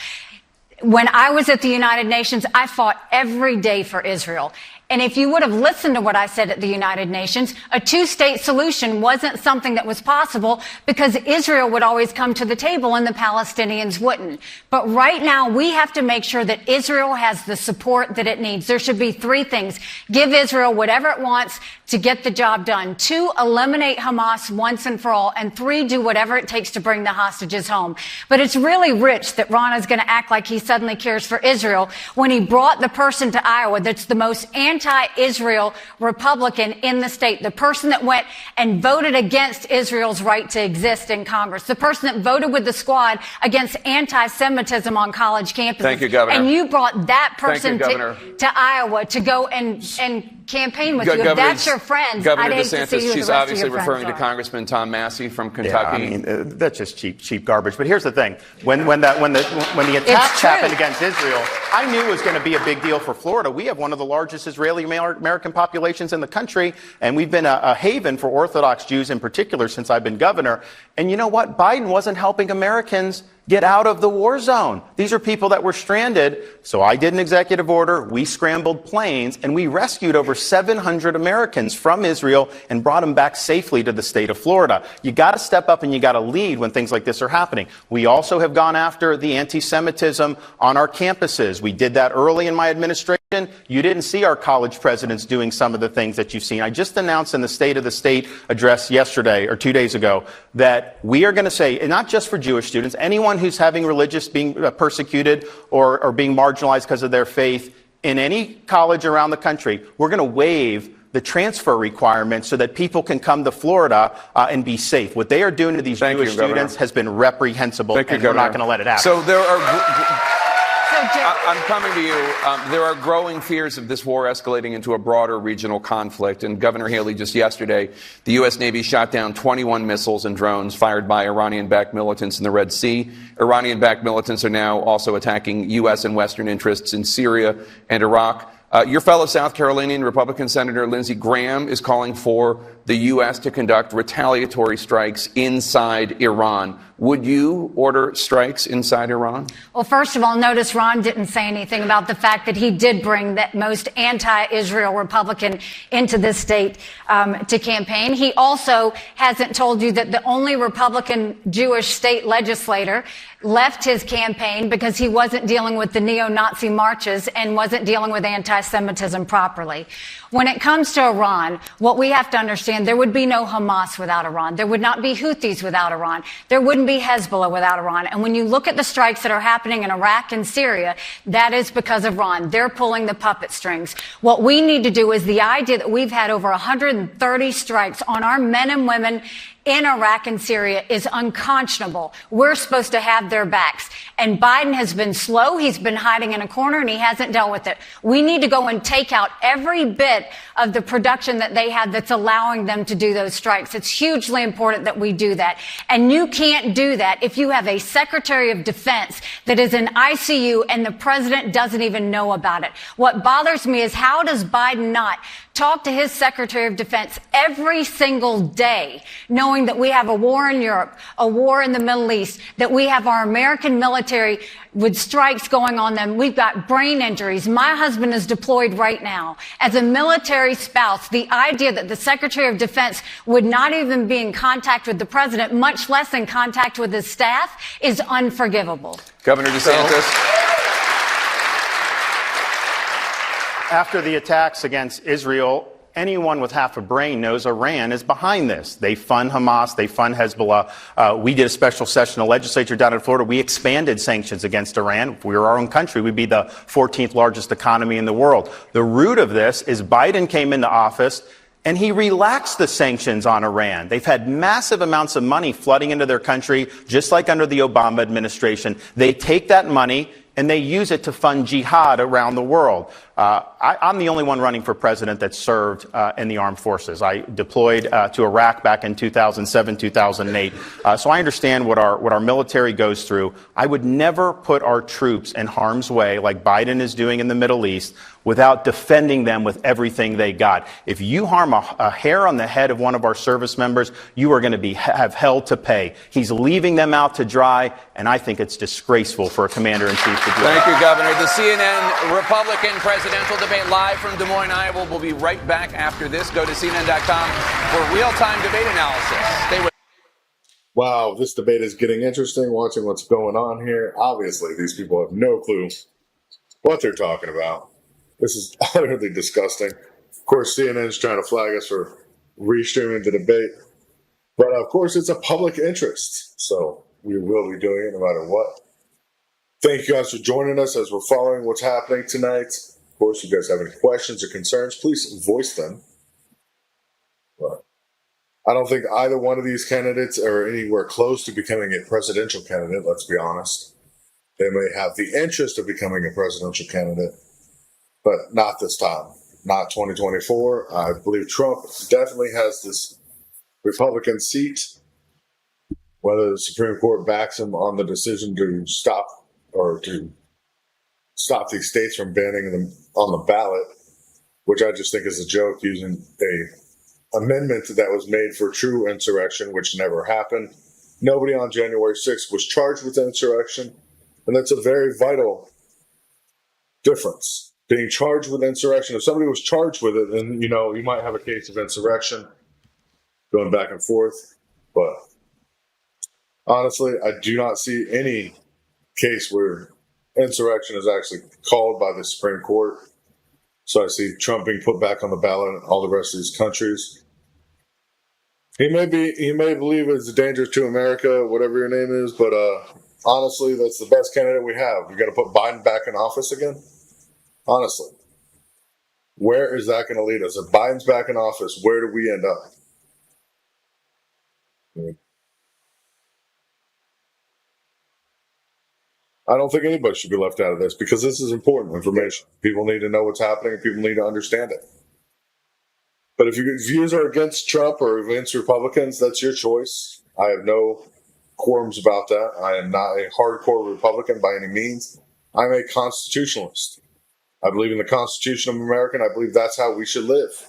When I was at the United Nations, I fought every day for Israel. And if you would have listened to what I said at the United Nations, a two-state solution wasn't something that was possible because Israel would always come to the table and the Palestinians wouldn't. But right now, we have to make sure that Israel has the support that it needs. There should be three things. Give Israel whatever it wants to get the job done. 2, eliminate Hamas once and for all. And 3, do whatever it takes to bring the hostages home. But it's really rich that Ron is going to act like he suddenly cares for Israel when he brought the person to Iowa that's the most anti-Israel Republican in the state, the person that went and voted against Israel's right to exist in Congress, the person that voted with the squad against anti-Semitism on college campuses. Thank you, Governor. And you brought that person to Iowa to go and campaign with you. If that's your friend, Governor I'd hate DeSantis, to see who she's the rest obviously of your referring to friends are. Congressman Tom Massey from Kentucky. Yeah, I mean, that's just cheap garbage. But here's the thing: when the attacks happened against Israel, I knew it was going to be a big deal for Florida. We have one of the largest Israeli American populations in the country, and we've been a haven for Orthodox Jews in particular since I've been governor. And you know what? Biden wasn't helping Americans get out of the war zone. These are people that were stranded. So I did an executive order. We scrambled planes, and we rescued over 700 Americans from Israel and brought them back safely to the state of Florida. You got to step up and you got to lead when things like this are happening. We also have gone after the anti-Semitism on our campuses. We did that early in my administration. You didn't see our college presidents doing some of the things that you've seen. I just announced in the State of the State address yesterday or 2 days ago that we are going to say, and not just for Jewish students, anyone who's having religious being persecuted or being marginalized because of their faith in any college around the country, we're going to waive the transfer requirement so that people can come to Florida and be safe. What they are doing to these Jewish students has been reprehensible, and we're not going to let it happen. So there are... So I'm coming to you. There are growing fears of this war escalating into a broader regional conflict. And Governor Haley, just yesterday, the U.S. Navy shot down 21 missiles and drones fired by Iranian-backed militants in the Red Sea. Iranian-backed militants are now also attacking U.S. and Western interests in Syria and Iraq. Your fellow South Carolinian Republican Senator Lindsey Graham is calling for the U.S. to conduct retaliatory strikes inside Iran. Would you order strikes inside Iran? Well, first of all, notice Ron didn't say anything about the fact that he did bring that most anti-Israel Republican into this state to campaign. He also hasn't told you that the only Republican Jewish state legislator left his campaign because he wasn't dealing with the neo-Nazi marches and wasn't dealing with anti-Semitism properly. When it comes to Iran, what we have to understand, there would be no Hamas without Iran. There would not be Houthis without Iran. There wouldn't be Hezbollah without Iran. And when you look at the strikes that are happening in Iraq and Syria, that is because of Iran. They're pulling the puppet strings. What we need to do is the idea that we've had over 130 strikes on our men and women in Iraq and Syria is unconscionable. We're supposed to have their backs. And Biden has been slow. He's been hiding in a corner and he hasn't dealt with it. We need to go and take out every bit of the production that they have that's allowing them to do those strikes. It's hugely important that we do that. And you can't do that if you have a Secretary of Defense that is in ICU and the president doesn't even know about it. What bothers me is how does Biden not talk to his Secretary of Defense every single day, knowing that we have a war in Europe, a war in the Middle East, that we have our American military with strikes going on them. We've got brain injuries. My husband is deployed right now. As a military spouse, the idea that the Secretary of Defense would not even be in contact with the president, much less in contact with his staff, is unforgivable. Governor DeSantis. After the attacks against Israel, anyone with half a brain knows Iran is behind this. They fund Hamas. They fund Hezbollah. We did a special session of legislature down in Florida. We expanded sanctions against Iran. If we were our own country, we'd be the 14th largest economy in the world. The root of this is Biden came into office and he relaxed the sanctions on Iran. They've had massive amounts of money flooding into their country, just like under the Obama administration. They take that money and they use it to fund jihad around the world. I'm the only one running for president that served in the armed forces. I deployed to Iraq back in 2007, 2008. So I understand what our military goes through. I would never put our troops in harm's way like Biden is doing in the Middle East without defending them with everything they got. If you harm a hair on the head of one of our service members, you are going to have hell to pay. He's leaving them out to dry, and I think it's disgraceful for a commander-in-chief to do that. Thank you, Governor. The CNN Republican presidential debate live from Des Moines, Iowa. We'll be right back after this. Go to CNN.com for real-time debate analysis. Stay with. Wow, this debate is getting interesting, watching what's going on here. Obviously, these people have no clue what they're talking about. This is utterly disgusting. Of course, CNN is trying to flag us for restreaming the debate. But, of course, it's a public interest. So we will be doing it no matter what. Thank you guys for joining us as we're following what's happening tonight. Of course, if you guys have any questions or concerns, please voice them. But I don't think either one of these candidates are anywhere close to becoming a presidential candidate, let's be honest. They may have the interest of becoming a presidential candidate, but not this time. Not 2024. I believe Trump definitely has this Republican seat. Whether the Supreme Court backs him on the decision to stop these states from banning them on the ballot, which I just think is a joke, using a amendment that was made for true insurrection, which never happened. Nobody on January 6th was charged with insurrection, and that's a very vital difference. Being charged with insurrection, if somebody was charged with it, then, you might have a case of insurrection going back and forth. But honestly, I do not see any case where insurrection is actually called by the Supreme Court. So I see Trump being put back on the ballot in all the rest of these countries. He may believe it's a danger to America, whatever your name is, but honestly, that's the best candidate we have. We got to put Biden back in office again. Honestly, where is that going to lead us? If Biden's back in office, where do we end up? I don't think anybody should be left out of this because this is important information. People need to know what's happening and people need to understand it. But if your views are against Trump or against Republicans, that's your choice. I have no qualms about that. I am not a hardcore Republican by any means. I'm a constitutionalist. I believe in the Constitution of America, and I believe that's how we should live. If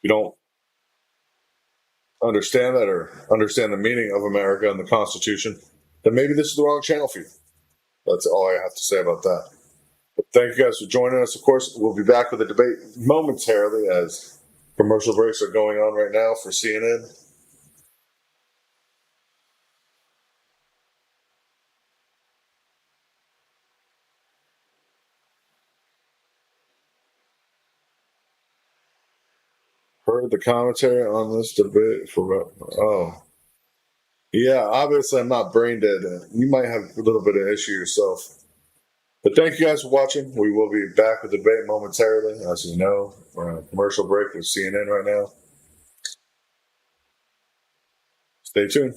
you don't understand that or understand the meaning of America and the Constitution, then maybe this is the wrong channel for you. That's all I have to say about that. But thank you guys for joining us. Of course, we'll be back with the debate momentarily as commercial breaks are going on right now for CNN. Heard the commentary on this debate yeah, obviously I'm not brain dead. You might have a little bit of issue yourself. But thank you guys for watching. We will be back with the debate momentarily. As you know, we're on a commercial break with CNN right now. Stay tuned.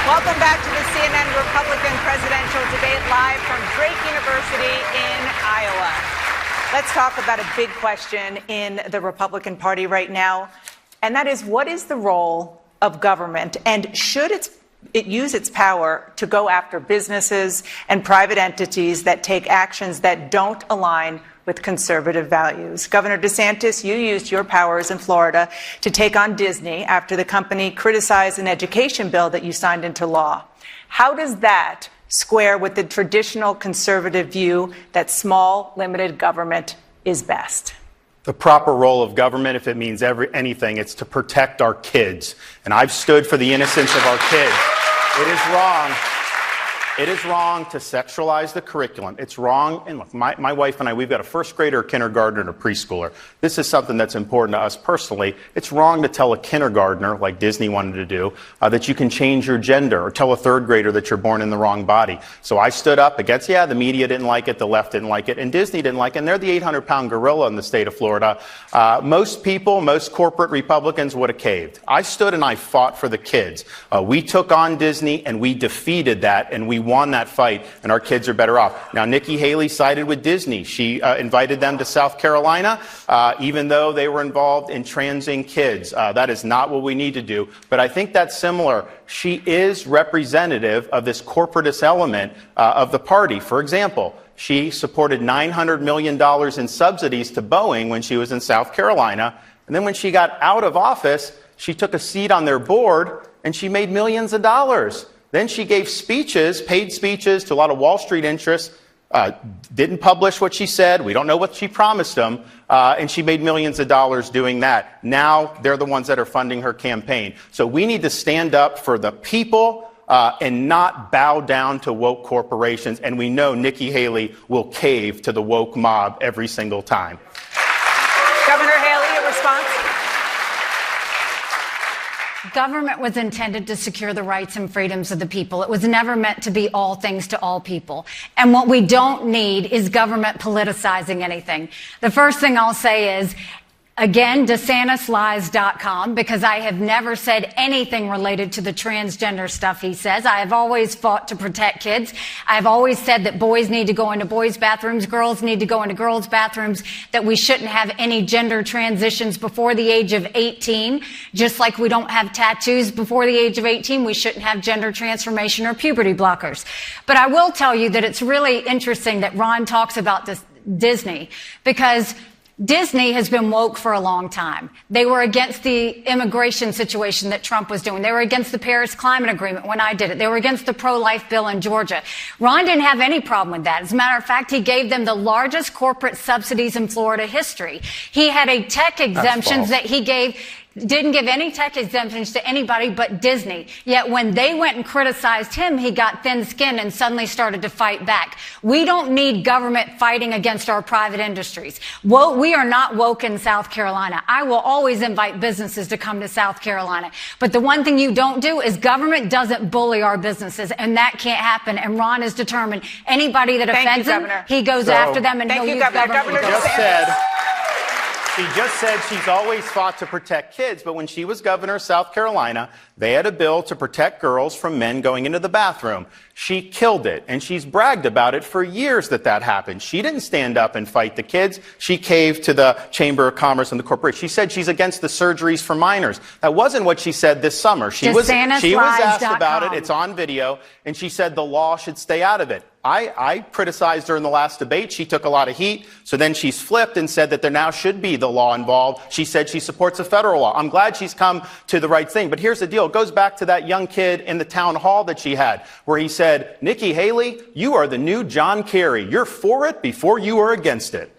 Welcome back to the CNN Republican presidential debate live from Drake University in Iowa. Let's talk about a big question in the Republican Party right now, and that is, what is the role of government, and should it use its power to go after businesses and private entities that take actions that don't align with conservative values? Governor DeSantis, you used your powers in Florida to take on Disney after the company criticized an education bill that you signed into law. How does that square with the traditional conservative view that small, limited government is best? The proper role of government, if it means anything, it's to protect our kids. And I've stood for the innocence of our kids. It is wrong. It is wrong to sexualize the curriculum. It's wrong. And look, my wife and I, we've got a first grader, a kindergartner, and a preschooler. This is something that's important to us personally. It's wrong to tell a kindergartner, like Disney wanted to do, that you can change your gender, or tell a third grader that you're born in the wrong body. So I stood up against, the media didn't like it, the left didn't like it, and Disney didn't like it, and they're the 800-pound gorilla in the state of Florida. Most people, most corporate Republicans would have caved. I stood and I fought for the kids. We took on Disney, and we defeated that, and we won that fight, and our kids are better off. Now, Nikki Haley sided with Disney. She invited them to South Carolina, even though they were involved in transing kids. That is not what we need to do. But I think that's similar. She is representative of this corporatist element of the party. For example, she supported $900 million in subsidies to Boeing when she was in South Carolina. And then when she got out of office, she took a seat on their board, and she made millions of dollars. Then she gave speeches, paid speeches to a lot of Wall Street interests, didn't publish what she said. We don't know what she promised them. And she made millions of dollars doing that. Now they're the ones that are funding her campaign. So we need to stand up for the people, and not bow down to woke corporations. And we know Nikki Haley will cave to the woke mob every single time. Governor Haley, a response? Government was intended to secure the rights and freedoms of the people. It was never meant to be all things to all people. And what we don't need is government politicizing anything. The first thing I'll say is, again, DeSantisLies.com, because I have never said anything related to the transgender stuff he says. I have always fought to protect kids. I've always said that boys need to go into boys' bathrooms, girls need to go into girls' bathrooms, that we shouldn't have any gender transitions before the age of 18. Just like we don't have tattoos before the age of 18, we shouldn't have gender transformation or puberty blockers. But I will tell you that it's really interesting that Ron talks about this Disney, because Disney has been woke for a long time. They were against the immigration situation that Trump was doing. They were against the Paris Climate Agreement when I did it. They were against the pro-life bill in Georgia. Ron didn't have any problem with that. As a matter of fact, he gave them the largest corporate subsidies in Florida history. He had a tech exemptions that he didn't give any tech exemptions to anybody but Disney. Yet when they went and criticized him, he got thin-skinned and suddenly started to fight back. We don't need government fighting against our private industries. We are not woke in South Carolina. I will always invite businesses to come to South Carolina. But the one thing you don't do is government doesn't bully our businesses, and that can't happen. And Ron is determined anybody that offends him, he goes after them, and he'll use government. She just said she's always fought to protect kids, but when she was governor of South Carolina, they had a bill to protect girls from men going into the bathroom. She killed it, and she's bragged about it for years that happened. She didn't stand up and fight the kids. She caved to the Chamber of Commerce and the corporation. She said she's against the surgeries for minors. That wasn't what she said this summer. She was asked about it. It's on video, and she said the law should stay out of it. I criticized her in the last debate. She took a lot of heat. So then she's flipped and said that there now should be the law involved. She said she supports a federal law. I'm glad she's come to the right thing. But here's the deal. It goes back to that young kid in the town hall that she had, where he said, Nikki Haley, you are the new John Kerry. You're for it before you are against it.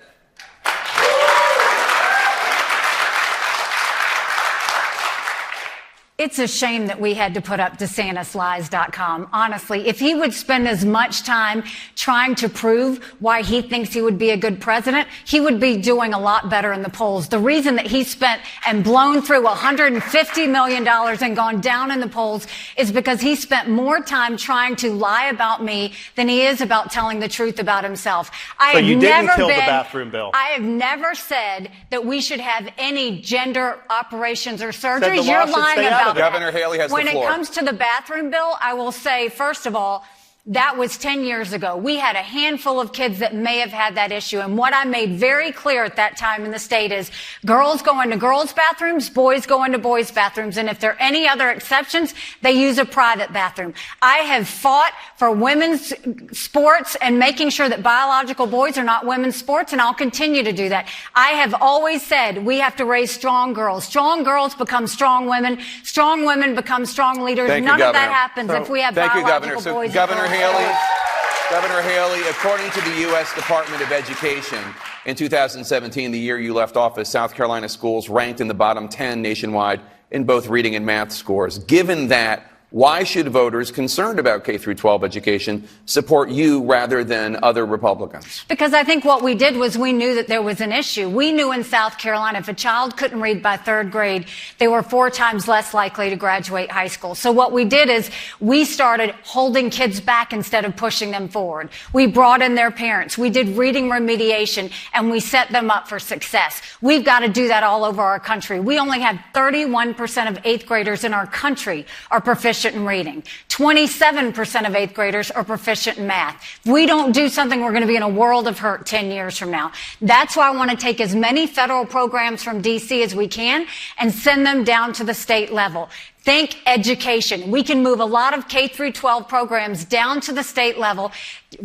It's a shame that we had to put up DeSantisLies.com. Honestly, if he would spend as much time trying to prove why he thinks he would be a good president, he would be doing a lot better in the polls. The reason that he spent and blown through $150 million and gone down in the polls is because he spent more time trying to lie about me than he is about telling the truth about himself. So you didn't kill the bathroom bill. I have never said that we should have any gender operations or surgeries. You're lying about Governor Haley has the floor. When it comes to the bathroom bill, I will say, first of all, that was 10 years ago. We had a handful of kids that may have had that issue. And what I made very clear at that time in the state is girls go into girls' bathrooms, boys go into boys' bathrooms. And if there are any other exceptions, they use a private bathroom. I have fought for women's sports and making sure that biological boys are not women's sports, and I'll continue to do that. I have always said we have to raise strong girls. Strong girls become strong women. Strong women become strong leaders. None of that happens if we have biological boys. Governor Haley, according to the U.S. Department of Education, in 2017, the year you left office, South Carolina schools ranked in the bottom 10 nationwide in both reading and math scores. Given that, why should voters concerned about K-12 education support you rather than other Republicans? Because I think what we did was we knew that there was an issue. We knew in South Carolina if a child couldn't read by third grade, they were 4 times less likely to graduate high school. So what we did is we started holding kids back instead of pushing them forward. We brought in their parents. We did reading remediation, and we set them up for success. We've got to do that all over our country. We only have 31% of 8th graders in our country are proficient in reading. 27% of 8th graders are proficient in math. If we don't do something, we're going to be in a world of hurt 10 years from now. That's why I want to take as many federal programs from D.C. as we can and send them down to the state level. Think education. We can move a lot of K-12 programs down to the state level,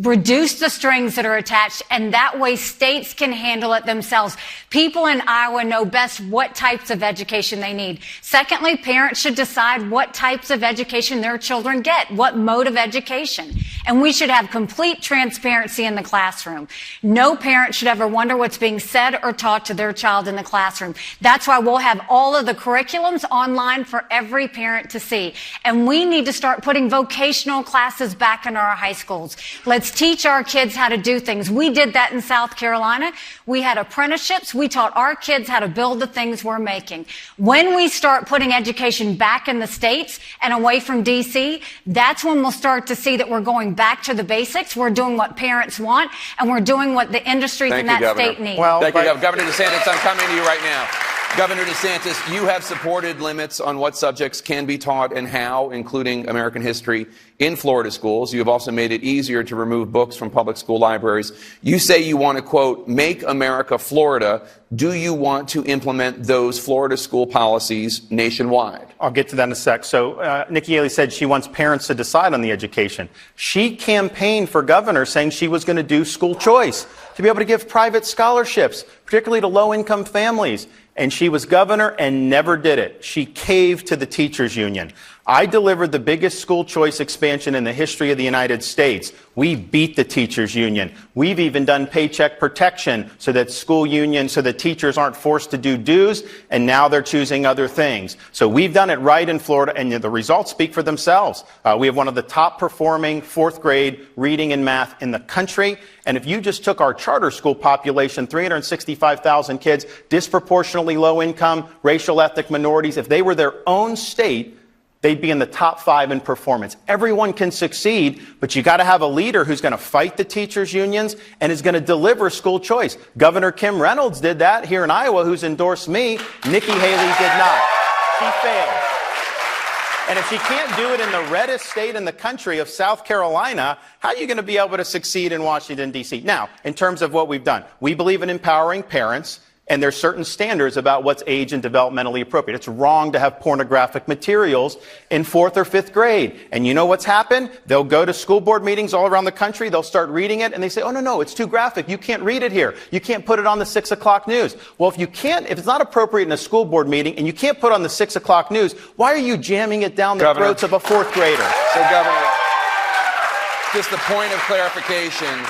reduce the strings that are attached, and that way states can handle it themselves. People in Iowa know best what types of education they need. Secondly, parents should decide what types of education their children get, what mode of education. And we should have complete transparency in the classroom. No parent should ever wonder what's being said or taught to their child in the classroom. That's why we'll have all of the curriculums online for every parent to see. And we need to start putting vocational classes back in our high schools. Let's teach our kids how to do things. We did that in South Carolina. We had apprenticeships. We taught our kids how to build the things we're making. When we start putting education back in the states and away from D.C., that's when we'll start to see that we're going back to the basics. We're doing what parents want, and we're doing what the industries in that state need. Well, thank you, Governor DeSantis. I'm coming to you right now. Governor DeSantis, you have supported limits on what subjects can be taught and how, including American history, in Florida schools. You have also made it easier to remove books from public school libraries. You say you want to, quote, make America Florida. Do you want to implement those Florida school policies nationwide? I'll get to that in a sec. So Nikki Haley said she wants parents to decide on the education. She campaigned for governor saying she was going to do school choice, to be able to give private scholarships, particularly to low-income families. And she was governor and never did it. She caved to the teachers union. I delivered the biggest school choice expansion in the history of the United States. We beat the teachers union. We've even done paycheck protection so that so that teachers aren't forced to do dues, and now they're choosing other things. So we've done it right in Florida, and the results speak for themselves. We have one of the top performing fourth grade reading and math in the country. And if you just took our charter school population, 365,000 kids, disproportionately low income, racial ethnic minorities, if they were their own state, they'd be in the top 5 in performance. Everyone can succeed, but you got to have a leader who's going to fight the teachers unions and is going to deliver school choice. Governor Kim Reynolds did that here in Iowa, who's endorsed me. Nikki Haley did not. She failed. And if she can't do it in the reddest state in the country of South Carolina, how are you going to be able to succeed in Washington, D.C.? Now, in terms of what we've done, we believe in empowering parents. And there's certain standards about what's age and developmentally appropriate. It's wrong to have pornographic materials in 4th or 5th grade. And you know what's happened? They'll go to school board meetings all around the country. They'll start reading it, and they say, oh, no, it's too graphic. You can't read it here. You can't put it on the 6 o'clock news. Well, if it's not appropriate in a school board meeting and you can't put it on the 6 o'clock news, why are you jamming it down the throats of a 4th grader? So, Governor, just the point of clarification.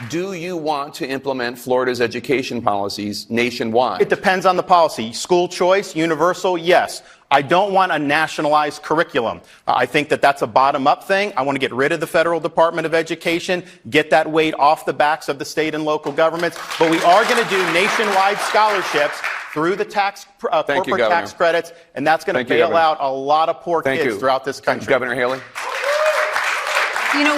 Do you want to implement Florida's education policies nationwide? It depends on the policy. School choice, universal, yes. I don't want a nationalized curriculum. I think that that's a bottom-up thing. I want to get rid of the Federal Department of Education, get that weight off the backs of the state and local governments. But we are going to do nationwide scholarships through the corporate tax credits, and that's going to bail out a lot of poor kids throughout this country. Governor Haley? You know,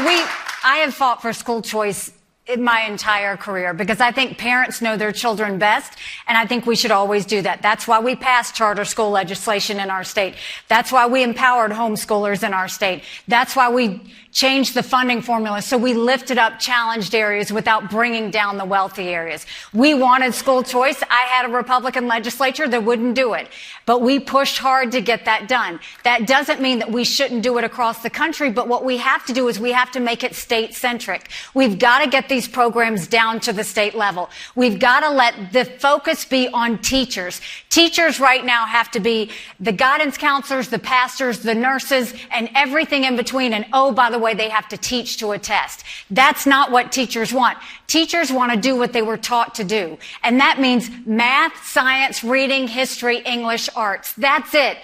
I have fought for school choice in my entire career because I think parents know their children best, and I think we should always do that. That's why we passed charter school legislation in our state. That's why we empowered homeschoolers in our state. That's why we changed the funding formula so we lifted up challenged areas without bringing down the wealthy areas. We wanted school choice. I had a Republican legislature that wouldn't do it, but we pushed hard to get that done. That doesn't mean that we shouldn't do it across the country, but what we have to do is we have to make it state-centric. We've got to get these programs down to the state level. We've got to let the focus be on teachers. Teachers right now have to be the guidance counselors, the pastors, the nurses, and everything in between. And oh, by the way, they have to teach to a test. That's not what teachers want. Teachers want to do what they were taught to do. And that means math, science, reading, history, English, arts. That's it.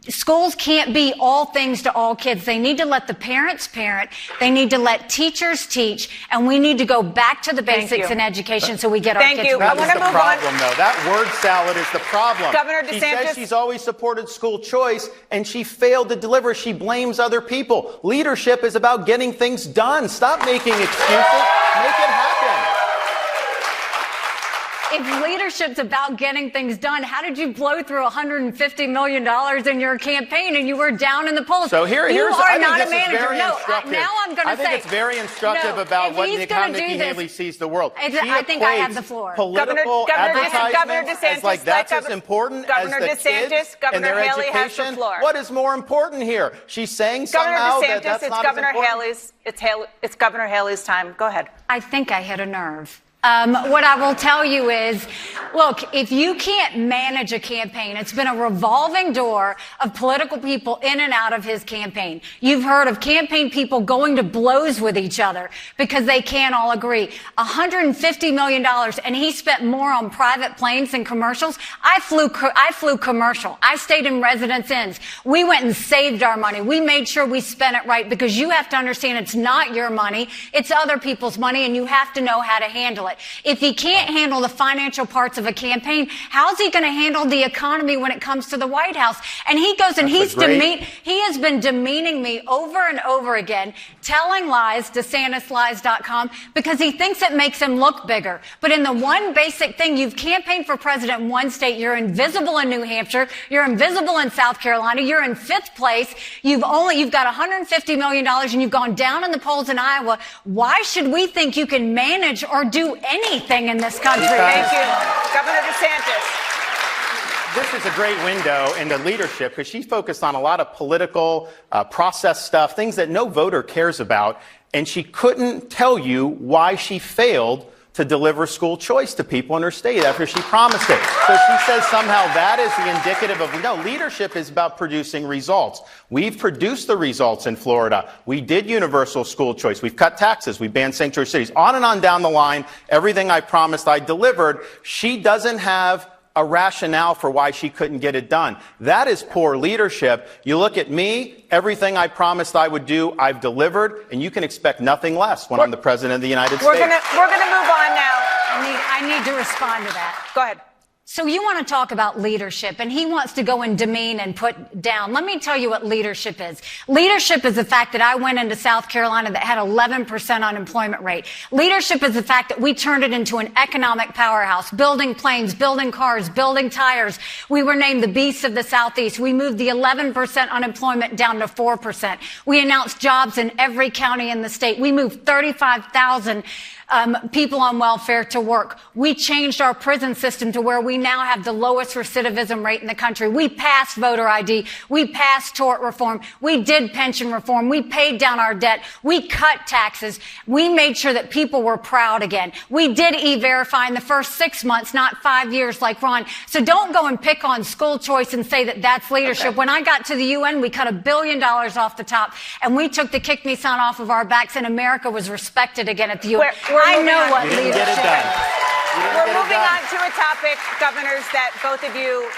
Schools can't be all things to all kids. They need to let the parents parent. They need to let teachers teach. And we need to go back to the basics in education so we get our kids. Thank you. That is the problem, though. That word salad is the problem. Governor DeSantis. She says she's always supported school choice, and she failed to deliver. She blames other people. Leadership is about getting things done. Stop making excuses. Make it happen. If leadership's about getting things done, how did you blow through $150 million in your campaign and you were down in the polls? So here's you are not a manager. No, now I'm going to say. I think it's very instructive about how Nikki Haley sees the world. I think I have the floor. Political advertising DeSantis, like that's as important as the kids and their education. What is more important here? She's saying somehow that that's not as important. It's Governor Haley's time. Go ahead. I think I hit a nerve. What I will tell you is, look, if you can't manage a campaign, it's been a revolving door of political people in and out of his campaign. You've heard of campaign people going to blows with each other because they can't all agree. $150 million, and he spent more on private planes than commercials. I flew commercial. I stayed in residence inns. We went and saved our money. We made sure we spent it right, because you have to understand it's not your money. It's other people's money, and you have to know how to handle it. If he can't handle the financial parts of a campaign, how's he going to handle the economy when it comes to the White House? And he goes and he has been demeaning me over and over again, telling lies, DeSantisLies.com, because he thinks it makes him look bigger. But in the one basic thing, you've campaigned for president in one state, you're invisible in New Hampshire, you're invisible in South Carolina, you're in 5th place, you've got $150 million, and you've gone down in the polls in Iowa. Why should we think you can manage or do anything in this country? Thank you. Governor DeSantis. This is a great window into leadership, because she's focused on a lot of political process stuff, things that no voter cares about, and she couldn't tell you why she failed to deliver school choice to people in her state after she promised it. So she says somehow that is the indicative of, no, leadership is about producing results. We've produced the results in Florida. We did universal school choice. We've cut taxes. We banned sanctuary cities. On and on down the line, everything I promised I delivered. She doesn't have a rationale for why she couldn't get it done. That is poor leadership. You look at me, everything I promised I would do, I've delivered, and you can expect nothing less when I'm the president of the United States. We're gonna move on now. I need to respond to that. Go ahead. So you want to talk about leadership, and he wants to go and demean and put down. Let me tell you what leadership is. Leadership is the fact that I went into South Carolina that had 11% unemployment rate. Leadership is the fact that we turned it into an economic powerhouse, building planes, building cars, building tires. We were named the Beast of the Southeast. We moved the 11% unemployment down to 4%. We announced jobs in every county in the state. We moved 35,000 people on welfare to work. We changed our prison system to where we now have the lowest recidivism rate in the country. We passed voter ID. We passed tort reform. We did pension reform. We paid down our debt. We cut taxes. We made sure that people were proud again. We did E-Verify in the first 6 months, not 5 years like Ron. So don't go and pick on school choice and say that that's leadership. Okay. When I got to the UN, we cut $1 billion off the top, and we took the kick me sign off of our backs, and America was respected again at the UN. I know what leadership is. We're moving on to a topic, governors, that both of you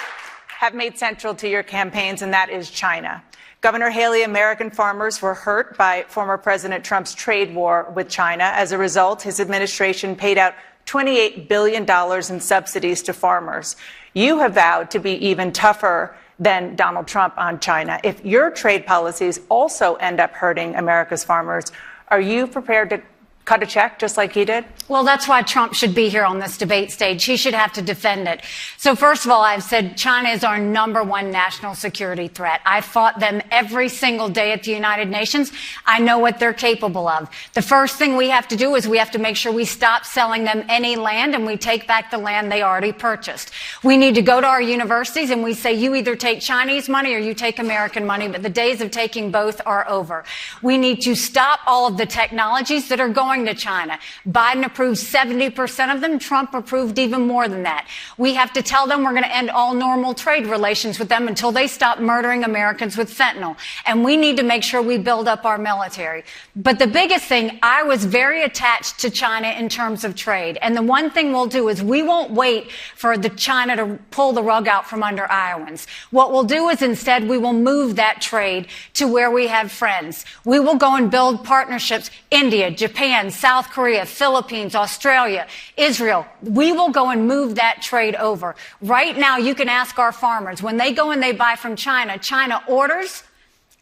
have made central to your campaigns, and that is China. Governor Haley, American farmers were hurt by former President Trump's trade war with China. As a result, his administration paid out $28 billion in subsidies to farmers. You have vowed to be even tougher than Donald Trump on China. If your trade policies also end up hurting America's farmers, are you prepared to cut a check just like he did? Well, that's why Trump should be here on this debate stage. He should have to defend it. So first of all, I've said China is our #1 national security threat. I fought them every single day at the United Nations. I know what they're capable of. The first thing we have to do is we have to make sure we stop selling them any land and we take back the land they already purchased. We need to go to our universities and we say, you either take Chinese money or you take American money, but the days of taking both are over. We need to stop all of the technologies that are going to China. Biden approved 70% of them. Trump approved even more than that. We have to tell them we're going to end all normal trade relations with them until they stop murdering Americans with fentanyl. And we need to make sure we build up our military. But the biggest thing, I was very attached to China in terms of trade. And the one thing we'll do is we won't wait for the China to pull the rug out from under Iowans. What we'll do is instead we will move that trade to where we have friends. We will go and build partnerships. India, Japan, South Korea, Philippines, Australia, Israel. We will go and move that trade over. Right now, you can ask our farmers, when they go and they buy from China, China orders,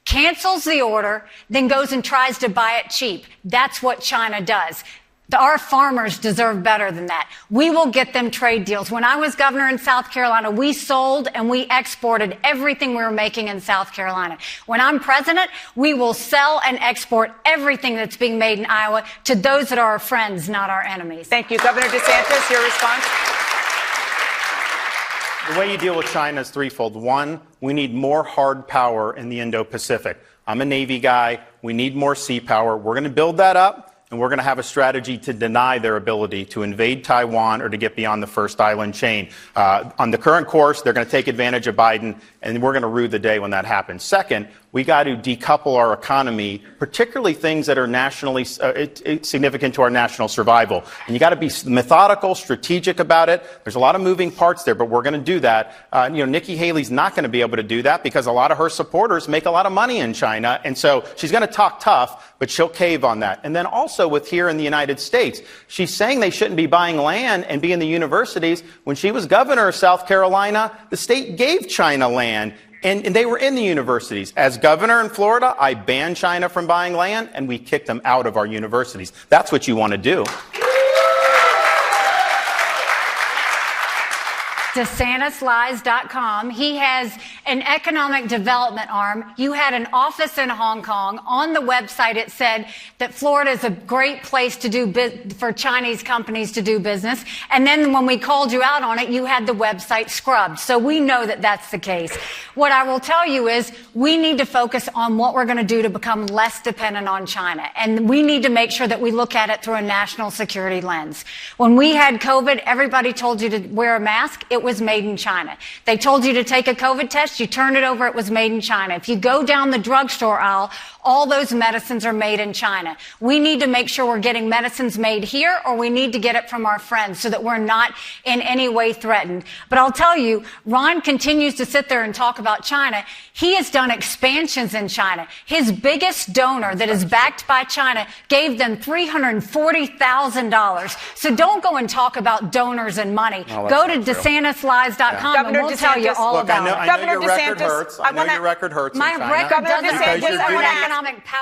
cancels the order, then goes and tries to buy it cheap. That's what China does. Our farmers deserve better than that. We will get them trade deals. When I was governor in South Carolina, we sold and we exported everything we were making in South Carolina. When I'm president, we will sell and export everything that's being made in Iowa to those that are our friends, not our enemies. Thank you. Governor DeSantis, your response? The way you deal with China is threefold. One, we need more hard power in the Indo-Pacific. I'm a Navy guy. We need more sea power. We're going to build that up. and we're going to have a strategy to deny their ability to invade Taiwan or to get beyond the first island chain. On the current course, they're going to take advantage of Biden, and we're going to rue the day when that happens. Second, we got to decouple our economy, particularly things that are nationally significant to our national survival. And you got to be methodical, strategic about it. There's a lot of moving parts there, but we're going to do that. Nikki Haley's not going to be able to do that because a lot of her supporters make a lot of money in China. And so she's going to talk tough, but she'll cave on that. And then also with here in the United States, she's saying they shouldn't be buying land and be in the universities. When she was governor of South Carolina, the state gave China land. And they were in the universities. As governor in Florida, I banned China from buying land, and we kicked them out of our universities. That's what you want to do. DeSantisLies.com. He has an economic development arm. You had an office in Hong Kong. On the website, it said that Florida is a great place to do for Chinese companies to do business. And then when we called you out on it, you had the website scrubbed. So we know that that's the case. What I will tell you is we need to focus on what we're going to do to become less dependent on China. And we need to make sure that we look at it through a national security lens. When we had COVID, everybody told you to wear a mask. It was made in China. They told you to take a COVID test. You turned it over. It was made in China. If you go down the drugstore aisle, all those medicines are made in China. We need to make sure we're getting medicines made here, or we need to get it from our friends so that we're not in any way threatened. But I'll tell you, Ron continues to sit there and talk about China. He has done expansions in China. His biggest donor that is backed by China gave them $340,000. So don't go and talk about donors and money. Go to DeSantisLies.com and we'll tell you all about it. I know your record hurts. I know your record hurts in China. My record doesn't hurt.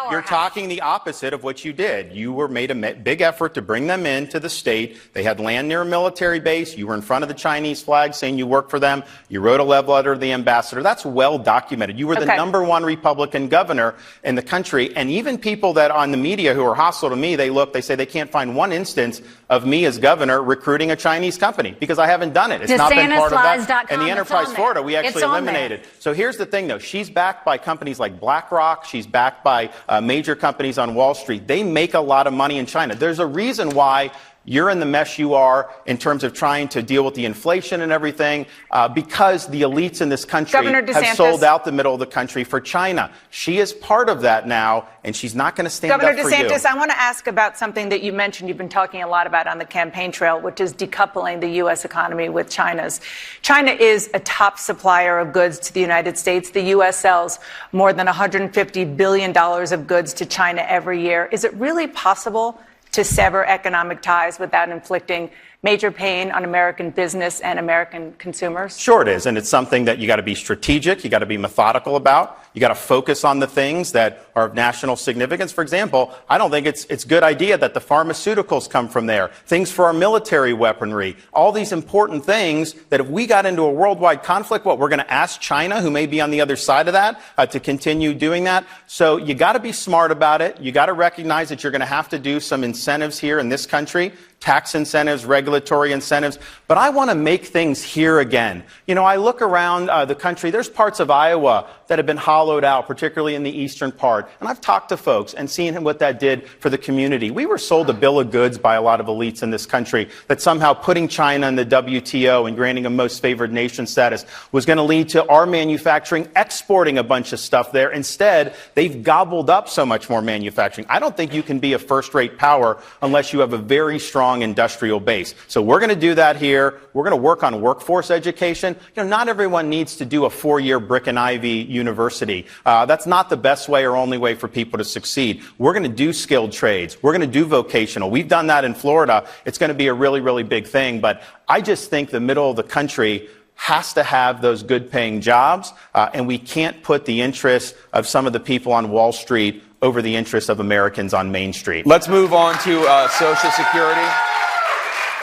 You're talking the opposite of what you did. You made a big effort to bring them into the state. They had land near a military base. You were in front of the Chinese flag saying you worked for them. You wrote a love letter to the ambassador. That's well documented. You were the number one Republican governor in the country. And even people that on the media who are hostile to me, they say they can't find one instance of me as governor recruiting a Chinese company because I haven't done it. It's not been part of that. And the Enterprise Florida, we actually eliminated. So here's the thing, though. She's backed by companies like BlackRock. She's backed by major companies on Wall Street. They make a lot of money in China. There's a reason why you're in the mess you are in terms of trying to deal with the inflation and everything, because the elites in this country have sold out the middle of the country for China. She is part of that now, and she's not going to stand up for you. Governor DeSantis, I want to ask about something that you mentioned you've been talking a lot about on the campaign trail, which is decoupling the U.S. economy with China's. China is a top supplier of goods to the United States. The U.S. sells more than $150 billion of goods to China every year. Is it really possible to sever economic ties without inflicting major pain on American business and American consumers? Sure it is, and it's something that you got to be strategic, you got to be methodical about, you got to focus on the things that are of national significance. For example, I don't think it's a good idea that the pharmaceuticals come from there, things for our military weaponry, all these important things that if we got into a worldwide conflict, we're going to ask China, who may be on the other side of that, to continue doing that. So you got to be smart about it. You got to recognize that you're going to have to do some incentives here in this country, tax incentives, regulatory incentives, but I want to make things here again. I look around the country, there's parts of Iowa that have been hollowed out, particularly in the eastern part, and I've talked to folks and seen what that did for the community. We were sold a bill of goods by a lot of elites in this country that somehow putting China in the WTO and granting a most favored nation status was going to lead to our manufacturing exporting a bunch of stuff there. Instead, they've gobbled up so much more manufacturing. I don't think you can be a first-rate power unless you have a very strong industrial base. So we're going to do that here. We're going to work on workforce education. Not everyone needs to do a 4-year brick and ivy university. That's not the best way or only way for people to succeed. We're going to do skilled trades. We're going to do vocational. We've done that in Florida. It's going to be a really, really big thing. But I just think the middle of the country has to have those good paying jobs. And we can't put the interests of some of the people on Wall Street over the interests of Americans on Main Street. Let's move on to Social Security.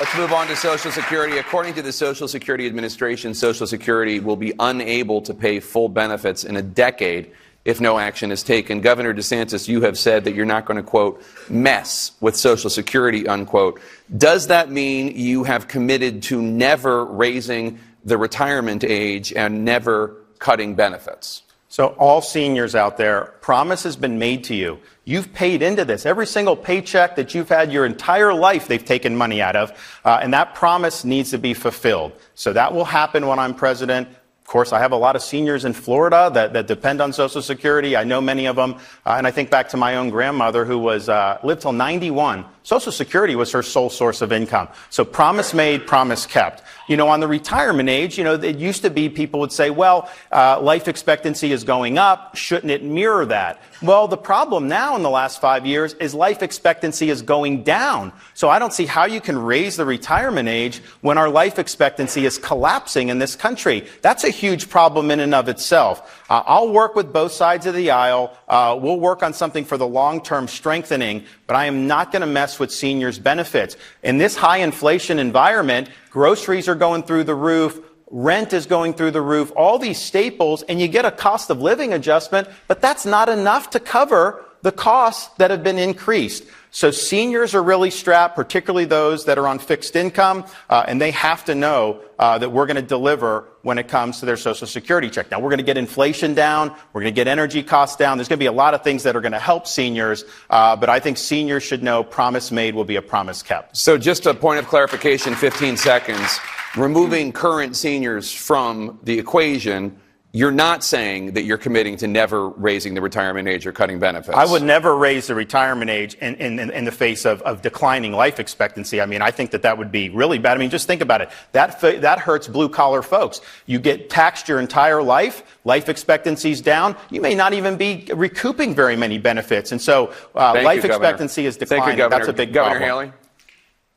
According to the Social Security Administration, Social Security will be unable to pay full benefits in a decade if no action is taken. Governor DeSantis, you have said that you're not going to, quote, mess with Social Security, unquote. Does that mean you have committed to never raising the retirement age and never cutting benefits? So all seniors out there, promise has been made to you. You've paid into this. Every single paycheck that you've had your entire life, they've taken money out of. And that promise needs to be fulfilled. So that will happen when I'm president. Of course, I have a lot of seniors in Florida that depend on Social Security. I know many of them. And I think back to my own grandmother who lived till 91. Social Security was her sole source of income. So promise made, promise kept. On the retirement age, it used to be people would say, well, life expectancy is going up. Shouldn't it mirror that? Well, the problem now in the last 5 years is life expectancy is going down. So I don't see how you can raise the retirement age when our life expectancy is collapsing in this country. That's a huge problem in and of itself. I'll work with both sides of the aisle. We'll work on something for the long-term strengthening, but I am not going to mess with seniors' benefits. In this high inflation environment, groceries are going through the roof. Rent is going through the roof, all these staples, and you get a cost of living adjustment, but that's not enough to cover the costs that have been increased. So seniors are really strapped, particularly those that are on fixed income, and they have to know that we're going to deliver when it comes to their Social Security check. Now, we're going to get inflation down. We're going to get energy costs down. There's going to be a lot of things that are going to help seniors, but I think seniors should know promise made will be a promise kept. So just a point of clarification, 15 seconds. Removing current seniors from the equation, you're not saying that you're committing to never raising the retirement age or cutting benefits. I would never raise the retirement age in the face of declining life expectancy. I mean, I think that would be really bad. I mean, just think about it. That hurts blue-collar folks. You get taxed your entire life. Life expectancy's down. You may not even be recouping very many benefits. And so life expectancy is declining. That's a big problem. Governor Haley?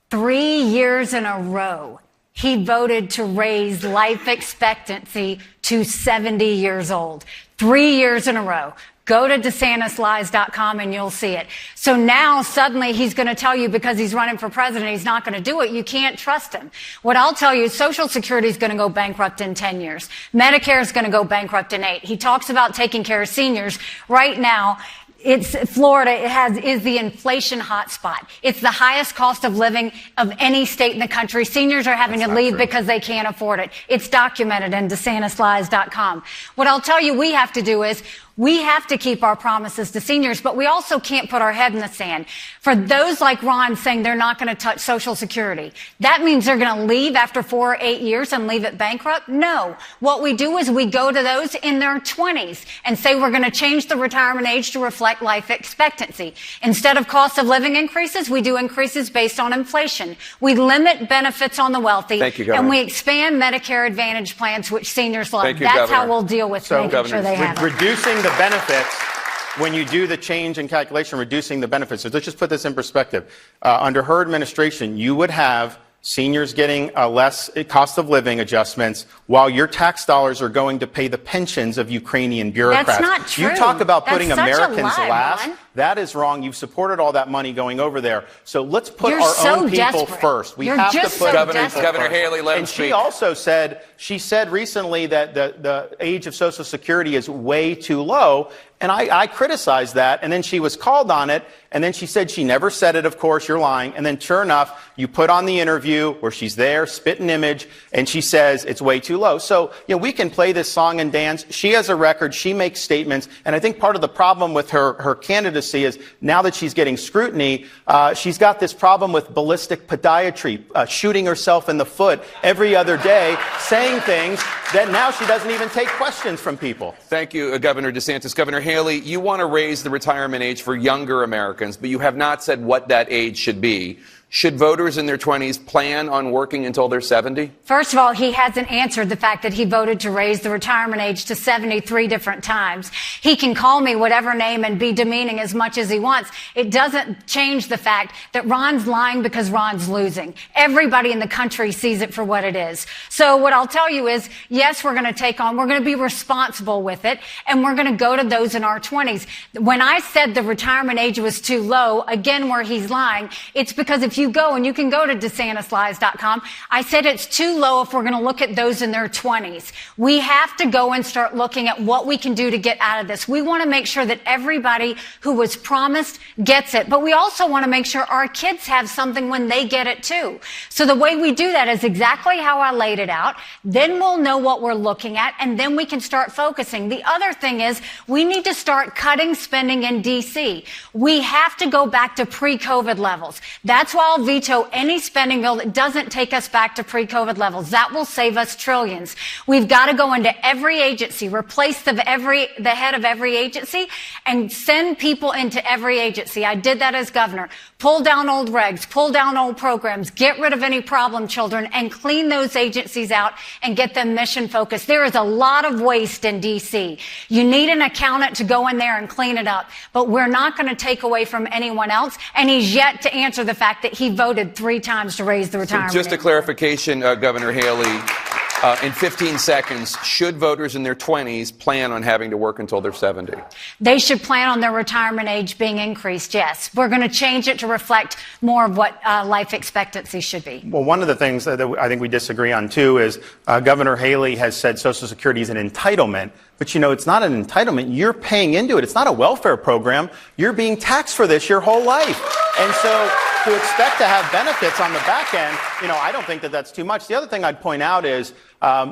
3 years in a row, he voted to raise life expectancy to 70 years old. 3 years in a row. Go to DeSantisLies.com and you'll see it. So now suddenly he's going to tell you because he's running for president, he's not going to do it. You can't trust him. What I'll tell you is Social Security is going to go bankrupt in 10 years. Medicare is going to go bankrupt in 8. He talks about taking care of seniors. Right now, Florida is the inflation hotspot. It's the highest cost of living of any state in the country. Seniors are having to leave because they can't afford it. It's documented in DeSantisLies.com. What I'll tell you we have to do is we have to keep our promises to seniors, but we also can't put our head in the sand. For those like Ron saying they're not going to touch Social Security, that means they're going to leave after 4 or 8 years and leave it bankrupt? No. What we do is we go to those in their 20s and say we're going to change the retirement age to reflect life expectancy. Instead of cost of living increases, we do increases based on inflation. We limit benefits on the wealthy. Thank you, Governor. And we expand Medicare Advantage plans, which seniors love. Thank you, That's Governor. how we'll deal with making sure they have it. Reducing the benefits, when you do the change in calculation, reducing the benefits. So let's just put this in perspective. Under her administration, you would have seniors getting less cost of living adjustments while your tax dollars are going to pay the pensions of Ukrainian bureaucrats. That's not true. You talk about putting That's such a Americans lie, last. Ron. That is wrong. You've supported all that money going over there. So let's put You're our so own people desperate. first. We You're have to just put so Governor Haley, let him and speak. she also said, recently that the age of Social Security is way too low. And I criticized that, and then she was called on it, and then she said she never said it, of course, you're lying. And then sure enough, you put on the interview where she's there, spit an image, and she says it's way too low. So, we can play this song and dance. She has a record, she makes statements, and I think part of the problem with her candidacy is now that she's getting scrutiny, she's got this problem with ballistic podiatry, shooting herself in the foot every other day, saying things that now she doesn't even take questions from people. Thank you, Governor DeSantis. Governor Haley, you want to raise the retirement age for younger Americans, but you have not said what that age should be. Should voters in their 20s plan on working until they're 70? First of all, he hasn't answered the fact that he voted to raise the retirement age to 73 different times. He can call me whatever name and be demeaning as much as he wants. It doesn't change the fact that Ron's lying because Ron's losing. Everybody in the country sees it for what it is. So what I'll tell you is, yes, we're going to be responsible with it, and we're going to go to those in our 20s. When I said the retirement age was too low, again, where he's lying, it's because if you you go, and you can go to DeSantisLies.com, I said it's too low if we're going to look at those in their 20s. We have to go and start looking at what we can do to get out of this. We want to make sure that everybody who was promised gets it, but we also want to make sure our kids have something when they get it too. So the way we do that is exactly how I laid it out. Then we'll know what we're looking at, and then we can start focusing. The other thing is we need to start cutting spending in D.C. We have to go back to pre-COVID levels. That's why I'll veto any spending bill that doesn't take us back to pre-COVID levels. That will save us trillions. We've got to go into every agency, replace the head of every agency, and send people into every agency. I did that as governor. Pull down old regs, pull down old programs, get rid of any problem children, and clean those agencies out and get them mission focused. There is a lot of waste in D.C. You need an accountant to go in there and clean it up, but we're not going to take away from anyone else, and he's yet to answer the fact that he voted 3 times to raise the retirement age. Just a clarification, Governor Haley. In 15 seconds, should voters in their 20s plan on having to work until they're 70? They should plan on their retirement age being increased, yes. We're going to change it to reflect more of what life expectancy should be. Well, one of the things that I think we disagree on, too, is Governor Haley has said Social Security is an entitlement. But, you know, it's not an entitlement. You're paying into it. It's not a welfare program. You're being taxed for this your whole life. And so to expect to have benefits on the back end, you know, I don't think that that's too much. The other thing I'd point out is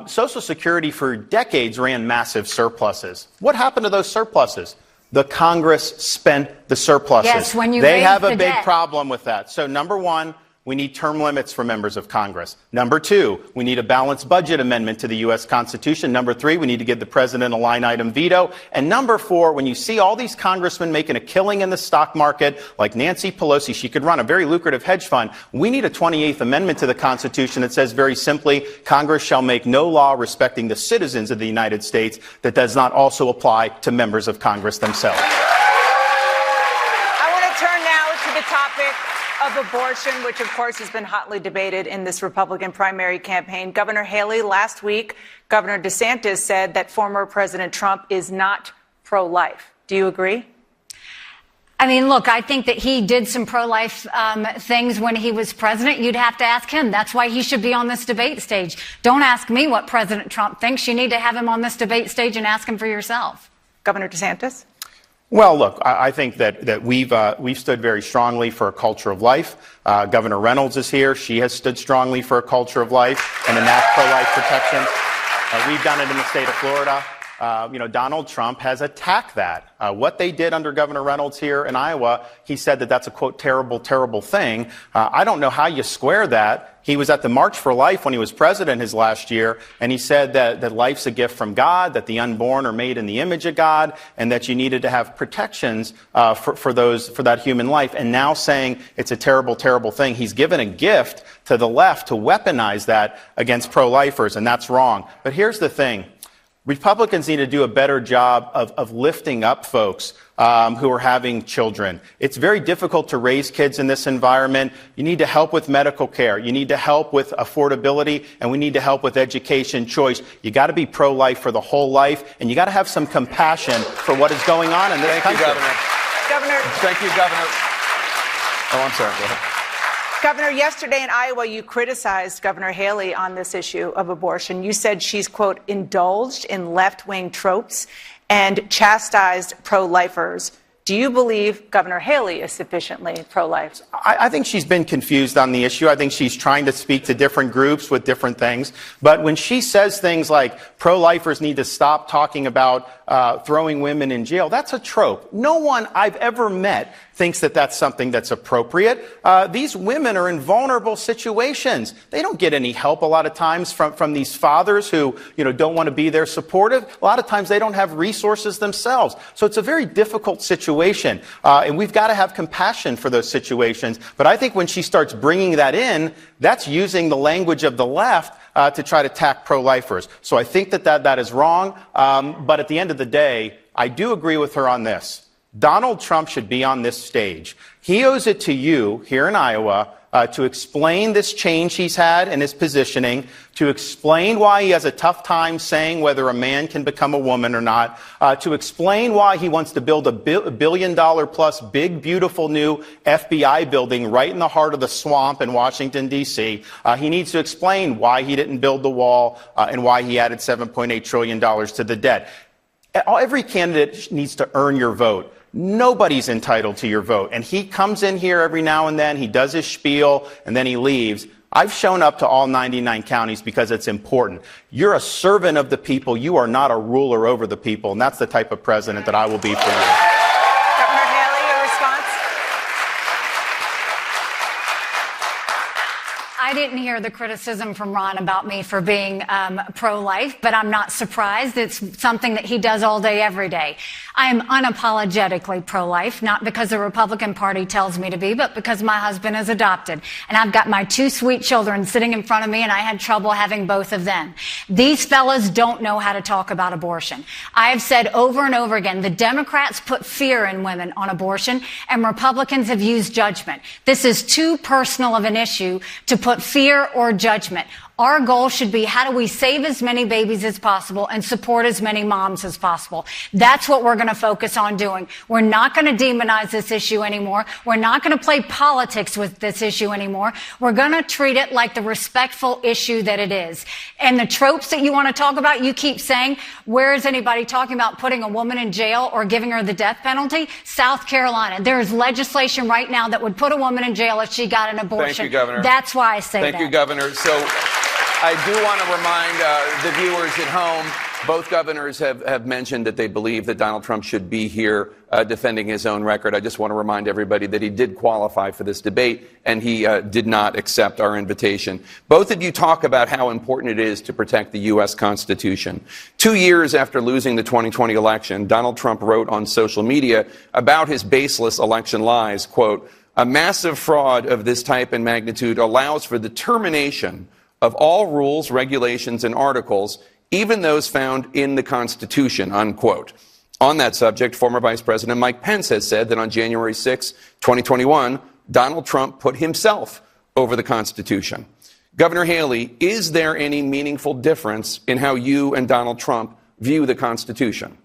Social Security for decades ran massive surpluses. What happened to those surpluses? The Congress spent the surpluses. Yes, when you they have a big debt. problem with that. So number one, we need term limits for members of Congress. Number two, we need a balanced budget amendment to the U.S. Constitution. Number three, we need to give the president a line item veto. And number four, when you see all these congressmen making a killing in the stock market, like Nancy Pelosi, she could run a very lucrative hedge fund. We need a 28th Amendment to the Constitution that says very simply, Congress shall make no law respecting the citizens of the United States that does not also apply to members of Congress themselves. I want to turn now to the topic of abortion, which of course has been hotly debated in this Republican primary campaign. Governor Haley, last week, Governor DeSantis said that former President Trump is not pro-life. Do you agree? I mean, look, I think that he did some pro-life things when he was president. You'd have to ask him. That's why he should be on this debate stage. Don't ask me what President Trump thinks. You need to have him on this debate stage and ask him for yourself. Governor DeSantis? Well, look, I think that we've stood very strongly for a culture of life. Governor Reynolds is here. She has stood strongly for a culture of life and enact pro-life protections. We've done it in the state of Florida. Donald Trump has attacked that. What they did under Governor Reynolds here in Iowa, he said that that's a, quote, terrible, terrible thing. I don't know how you square that. He was at the March for Life when he was president his last year, and he said that life's a gift from God, that the unborn are made in the image of God, and that you needed to have protections for that human life. And now saying it's a terrible, terrible thing. He's given a gift to the left to weaponize that against pro-lifers, and that's wrong. But here's the thing. Republicans need to do a better job of lifting up folks who are having children. It's very difficult to raise kids in this environment. You need to help with medical care. You need to help with affordability, and we need to help with education choice. You got to be pro-life for the whole life, and you got to have some compassion for what is going on in this country. Thank you, Governor. Thank you, Governor. Oh, I'm sorry. Go ahead. Governor, yesterday in Iowa, you criticized Governor Haley on this issue of abortion. You said she's, quote, indulged in left-wing tropes and chastised pro-lifers. Do you believe Governor Haley is sufficiently pro-life? I think she's been confused on the issue. I think she's trying to speak to different groups with different things. But when she says things like pro-lifers need to stop talking about throwing women in jail, that's a trope. No one I've ever met thinks that that's something that's appropriate. These women are in vulnerable situations. They don't get any help a lot of times from these fathers who, don't want to be there supportive. A lot of times they don't have resources themselves. So it's a very difficult situation. And we've got to have compassion for those situations. But I think when she starts bringing that in, that's using the language of the left to try to attack pro-lifers. So I think that is wrong. But at the end of the day, I do agree with her on this. Donald Trump should be on this stage. He owes it to you here in Iowa to explain this change he's had in his positioning, to explain why he has a tough time saying whether a man can become a woman or not, to explain why he wants to build a $1 billion plus big, beautiful new FBI building right in the heart of the swamp in Washington, D.C. He needs to explain why he didn't build the wall and why he added $7.8 trillion to the debt. Every candidate needs to earn your vote. Nobody's entitled to your vote. And he comes in here every now and then, he does his spiel, and then he leaves. I've shown up to all 99 counties because it's important. You're a servant of the people. You are not a ruler over the people. And that's the type of president that I will be for you. Governor Haley, your response? I didn't hear the criticism from Ron about me for being pro-life, but I'm not surprised. It's something that he does all day, every day. I am unapologetically pro-life, not because the Republican Party tells me to be, but because my husband is adopted. And I've got my two sweet children sitting in front of me, and I had trouble having both of them. These fellas don't know how to talk about abortion. I have said over and over again, the Democrats put fear in women on abortion, and Republicans have used judgment. This is too personal of an issue to put fear or judgment. Our goal should be, how do we save as many babies as possible and support as many moms as possible? That's what we're going to focus on doing. We're not going to demonize this issue anymore. We're not going to play politics with this issue anymore. We're going to treat it like the respectful issue that it is. And the tropes that you want to talk about, you keep saying, where is anybody talking about putting a woman in jail or giving her the death penalty? South Carolina. There is legislation right now that would put a woman in jail if she got an abortion. Thank you, Governor. That's why I say that. Thank you, Governor. So I do want to remind the viewers at home, both governors have mentioned that they believe that Donald Trump should be here defending his own record. I just want to remind everybody that he did qualify for this debate, and he did not accept our invitation. Both of you talk about how important it is to protect the U.S. Constitution. 2 years after losing the 2020 election, Donald Trump wrote on social media about his baseless election lies, quote, "A massive fraud of this type and magnitude allows for the termination of all rules, regulations, and articles, even those found in the Constitution," unquote. On that subject, former Vice President Mike Pence has said that on January 6, 2021, Donald Trump put himself over the Constitution. Governor Haley, is there any meaningful difference in how you and Donald Trump view the Constitution?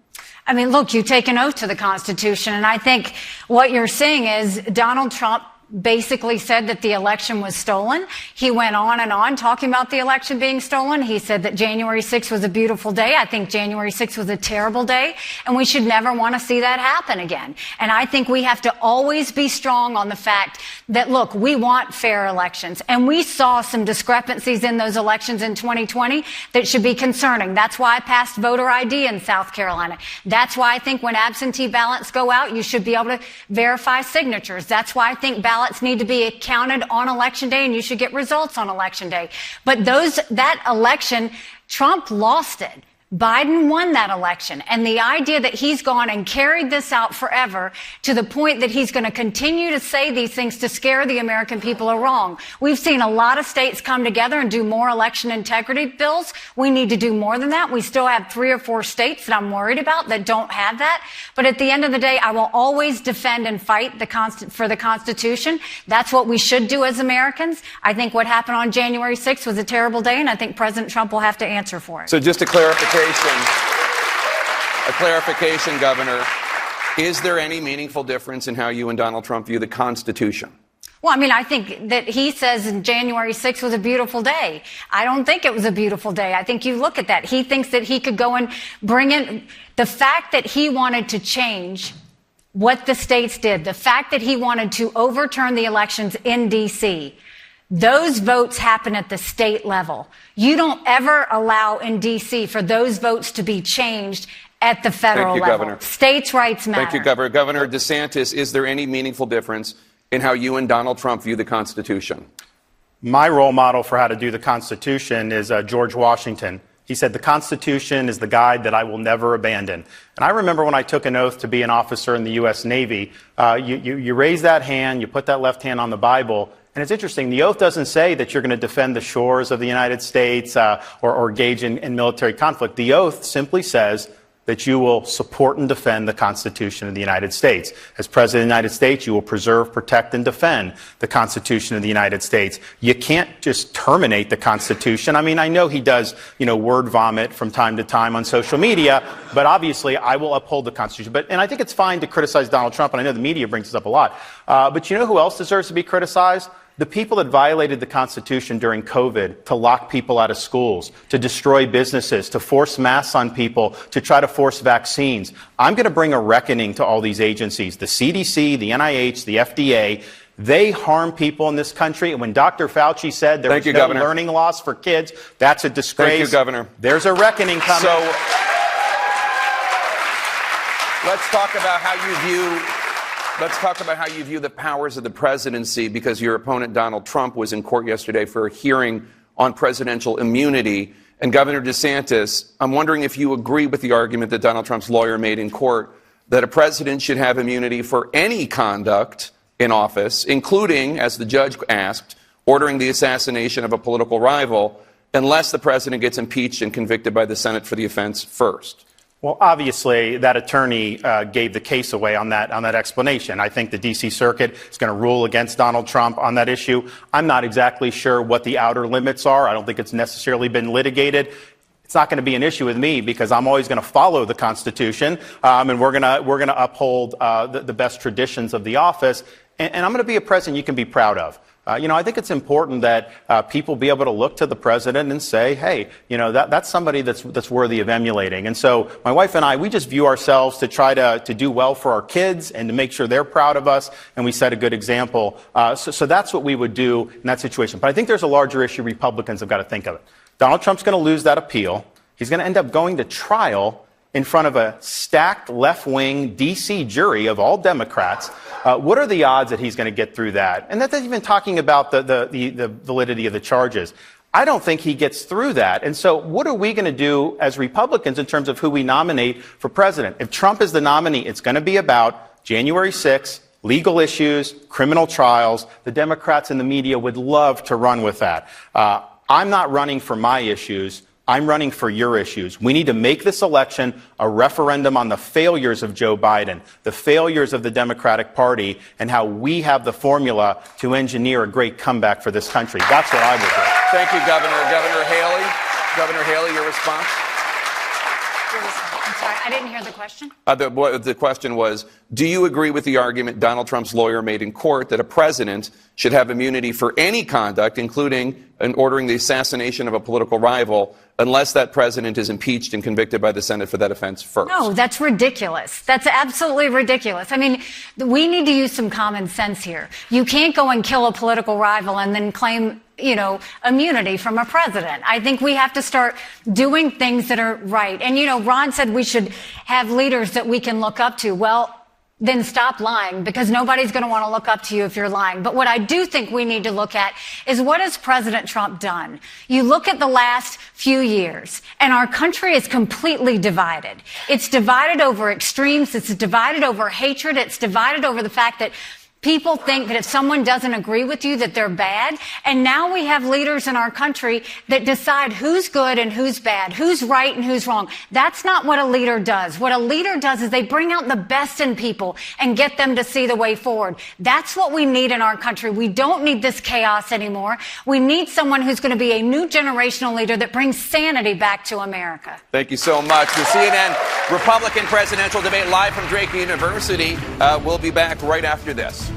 I mean, look, you take an oath to the Constitution, and I think what you're seeing is Donald Trump basically said that the election was stolen. He went on and on talking about the election being stolen. He said that January 6th was a beautiful day. I think January 6th was a terrible day, and we should never want to see that happen again. And I think we have to always be strong on the fact that, look, we want fair elections, and we saw some discrepancies in those elections in 2020 that should be concerning. That's why I passed voter ID in South Carolina. That's why I think when absentee ballots go out, you should be able to verify signatures. That's why I think ballots need to be counted on Election Day, and you should get results on Election Day. But that election, Trump lost it. Biden won that election. And the idea that he's gone and carried this out forever to the point that he's going to continue to say these things to scare the American people are wrong. We've seen a lot of states come together and do more election integrity bills. We need to do more than that. We still have 3 or 4 states that I'm worried about that don't have that. But at the end of the day, I will always defend and fight for the Constitution. That's what we should do as Americans. I think what happened on January 6th was a terrible day, and I think President Trump will have to answer for it. So just a clarification, Governor. Is there any meaningful difference in how you and Donald Trump view the Constitution? Well, I mean, I think that he says January 6th was a beautiful day. I don't think it was a beautiful day. I think you look at that. He thinks that he could go and bring in the fact that he wanted to change what the states did, the fact that he wanted to overturn the elections in D.C., those votes happen at the state level. You don't ever allow in D.C. for those votes to be changed at the federal level. Governor. States' rights matter. Thank you, Governor. Governor DeSantis, is there any meaningful difference in how you and Donald Trump view the Constitution? My role model for how to do the Constitution is George Washington. He said, "The Constitution is the guide that I will never abandon." And I remember when I took an oath to be an officer in the U.S. Navy, you raise that hand, you put that left hand on the Bible. And it's interesting, the oath doesn't say that you're going to defend the shores of the United States or engage in military conflict. The oath simply says that you will support and defend the Constitution of the United States. As President of the United States, you will preserve, protect, and defend the Constitution of the United States. You can't just terminate the Constitution. I mean, I know he does, word vomit from time to time on social media, but obviously I will uphold the Constitution. And I think it's fine to criticize Donald Trump, and I know the media brings this up a lot. But you know who else deserves to be criticized? The people that violated the Constitution during COVID to lock people out of schools, to destroy businesses, to force masks on people, to try to force vaccines. I'm going to bring a reckoning to all these agencies, the CDC, the NIH, the FDA. They harm people in this country. And when Dr. Fauci said there was no learning loss for kids, that's a disgrace. Thank you, Governor. There's a reckoning coming. So let's talk about how you view the powers of the presidency, because your opponent, Donald Trump, was in court yesterday for a hearing on presidential immunity. And Governor DeSantis, I'm wondering if you agree with the argument that Donald Trump's lawyer made in court that a president should have immunity for any conduct in office, including, as the judge asked, ordering the assassination of a political rival, unless the president gets impeached and convicted by the Senate for the offense first. Well, obviously, that attorney gave the case away on that explanation. I think the D.C. Circuit is going to rule against Donald Trump on that issue. I'm not exactly sure what the outer limits are. I don't think it's necessarily been litigated. It's not going to be an issue with me because I'm always going to follow the Constitution, and we're going to uphold the best traditions of the office. And I'm going to be a president you can be proud of. I think it's important that people be able to look to the president and say, hey, that's somebody that's worthy of emulating. And so my wife and I, we just view ourselves to try to do well for our kids and to make sure they're proud of us, and we set a good example. So that's what we would do in that situation. But I think there's a larger issue Republicans have got to think of it. Donald Trump's going to lose that appeal. He's going to end up going to trial in front of a stacked left-wing D.C. jury of all Democrats. What are the odds that he's going to get through that? And that's not even talking about the validity of the charges. I don't think he gets through that. And so what are we going to do as Republicans in terms of who we nominate for president? If Trump is the nominee, it's going to be about January 6th, legal issues, criminal trials. The Democrats and the media would love to run with that. I'm not running for my issues. I'm running for your issues. We need to make this election a referendum on the failures of Joe Biden, the failures of the Democratic Party, and how we have the formula to engineer a great comeback for this country. That's what I would do. Thank you, Governor. Governor Haley. Governor Haley, your response? I'm sorry, I didn't hear the question. The question was, do you agree with the argument Donald Trump's lawyer made in court that a president should have immunity for any conduct, including in ordering the assassination of a political rival, unless that president is impeached and convicted by the Senate for that offense first? No, that's ridiculous. That's absolutely ridiculous. I mean, we need to use some common sense here. You can't go and kill a political rival and then claim, immunity from a president. I think we have to start doing things that are right. And, Ron said we should have leaders that we can look up to. Well, then stop lying, because nobody's going to want to look up to you if you're lying. But what I do think we need to look at is, what has President Trump done? You look at the last few years, and our country is completely divided. It's divided over extremes. It's divided over hatred. It's divided over the fact that people think that if someone doesn't agree with you, that they're bad. And now we have leaders in our country that decide who's good and who's bad, who's right and who's wrong. That's not what a leader does. What a leader does is they bring out the best in people and get them to see the way forward. That's what we need in our country. We don't need this chaos anymore. We need someone who's going to be a new generational leader that brings sanity back to America. Thank you so much. The CNN Republican presidential debate live from Drake University. We'll be back right after this.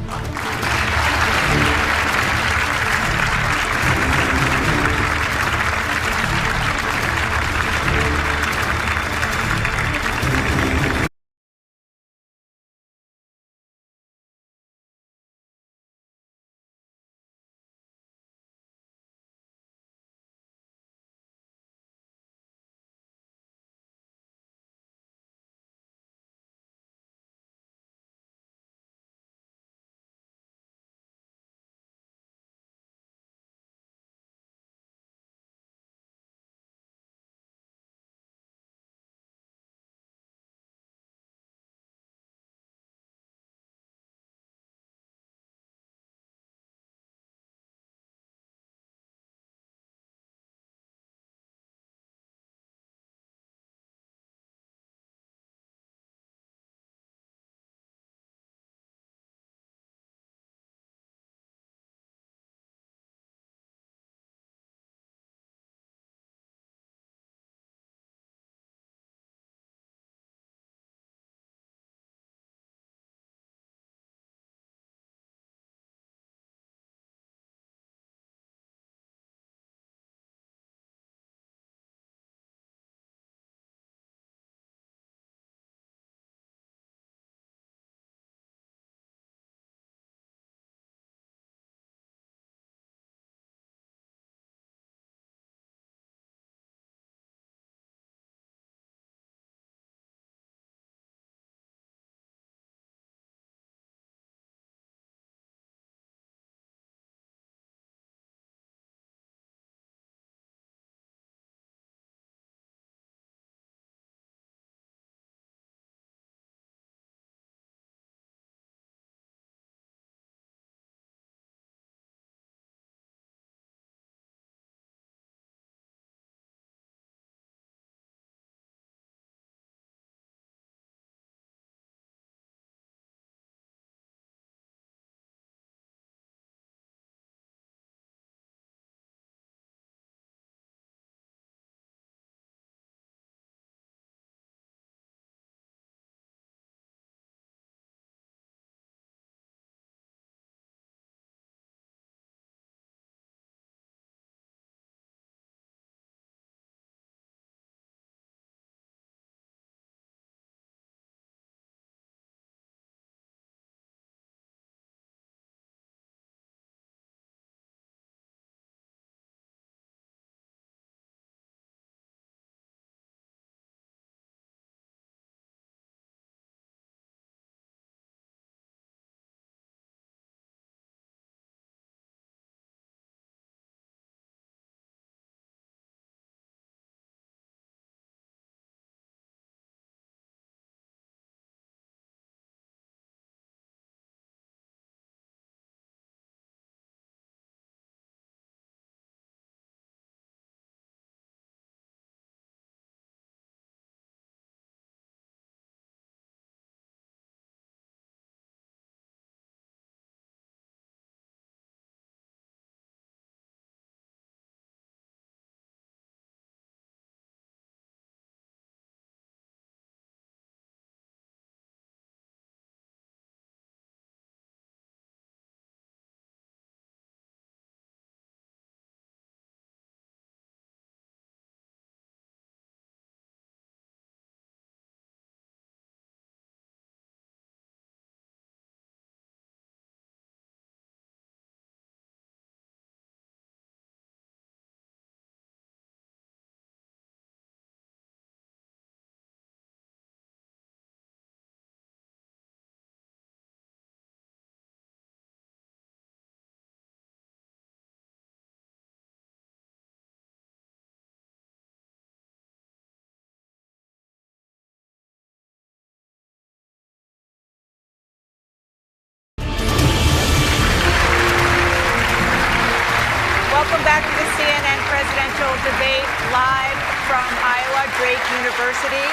Welcome back to the CNN presidential debate live from Iowa, Drake University.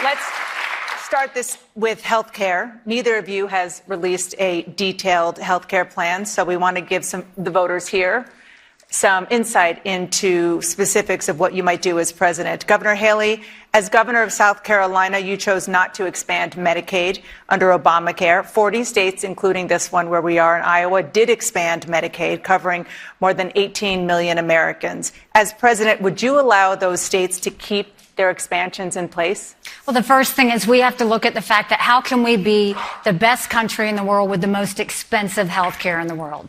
Let's start this with health care. Neither of you has released a detailed health care plan, so we want to give the voters here some insight into specifics of what you might do as president. Governor Haley, as governor of South Carolina, you chose not to expand Medicaid under Obamacare. 40 states, including this one where we are in Iowa, did expand Medicaid, covering more than 18 million Americans. As president, would you allow those states to keep their expansions in place? Well, the first thing is we have to look at the fact that how can we be the best country in the world with the most expensive health care in the world?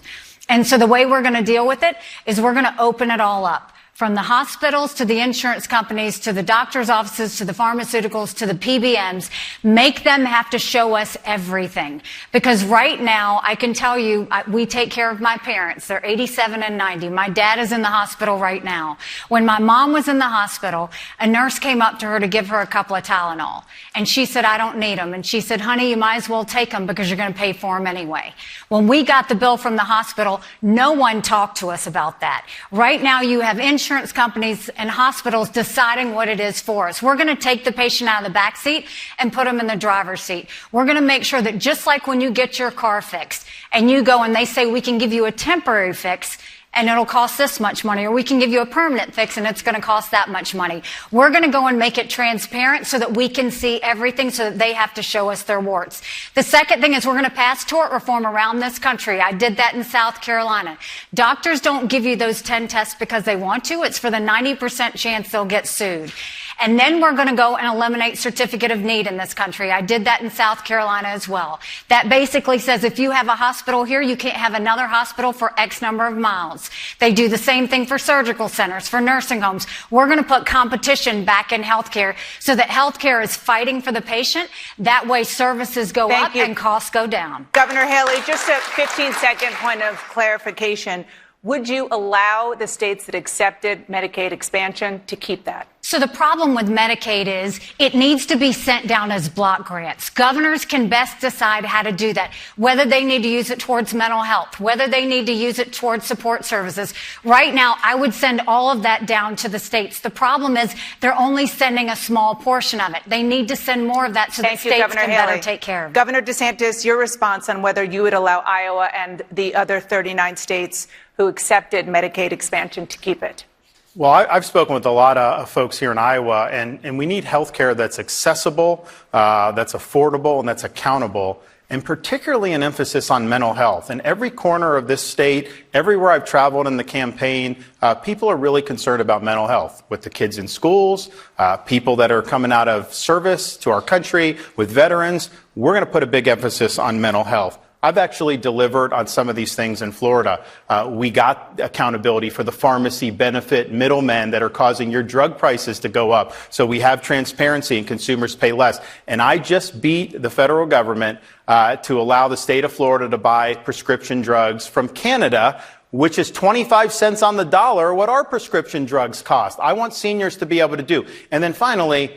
And so the way we're going to deal with it is we're going to open it all up. From the hospitals to the insurance companies to the doctor's offices to the pharmaceuticals to the PBMs, make them have to show us everything. Because right now, I can tell you, we take care of my parents. They're 87 and 90. My dad is in the hospital right now. When my mom was in the hospital, a nurse came up to her to give her a couple of Tylenol. And she said, I don't need them. And she said, honey, you might as well take them because you're going to pay for them anyway. When we got the bill from the hospital, no one talked to us about that. Right now, you have insurance companies and hospitals deciding what it is for us. We're going to take the patient out of the back seat and put them in the driver's seat. We're going to make sure that just like when you get your car fixed and you go and they say we can give you a temporary fix and it'll cost this much money, or we can give you a permanent fix and it's going to cost that much money. We're going to go and make it transparent so that we can see everything so that they have to show us their warts. The second thing is we're going to pass tort reform around this country. I did that in South Carolina. Doctors don't give you those 10 tests because they want to. It's for the 90% chance they'll get sued. And then we're going to go and eliminate certificate of need in this country. I did that in South Carolina as well. That basically says if you have a hospital here, you can't have another hospital for X number of miles. They do the same thing for surgical centers, for nursing homes. We're going to put competition back in healthcare so that healthcare is fighting for the patient. That way services go up and costs go down. Governor Haley, just a 15-second point of clarification. Would you allow the states that accepted Medicaid expansion to keep that? So the problem with Medicaid is it needs to be sent down as block grants. Governors can best decide how to do that, whether they need to use it towards mental health, whether they need to use it towards support services. Right now, I would send all of that down to the states. The problem is they're only sending a small portion of it. They need to send more of that so that states can better take care of it. Governor DeSantis, your response on whether you would allow Iowa and the other 39 states who accepted Medicaid expansion to keep it? Well, I've spoken with a lot of folks here in Iowa, and we need health care that's accessible, that's affordable, and that's accountable, and particularly an emphasis on mental health. In every corner of this state, everywhere I've traveled in the campaign, people are really concerned about mental health with the kids in schools, people that are coming out of service to our country, with veterans. We're going to put a big emphasis on mental health. I've actually delivered on some of these things in Florida. We got accountability for the pharmacy benefit middlemen that are causing your drug prices to go up. So we have transparency and consumers pay less. And I just beat the federal government to allow the state of Florida to buy prescription drugs from Canada, which is 25 cents on the dollar what our prescription drugs cost. I want seniors to be able to do. And then finally,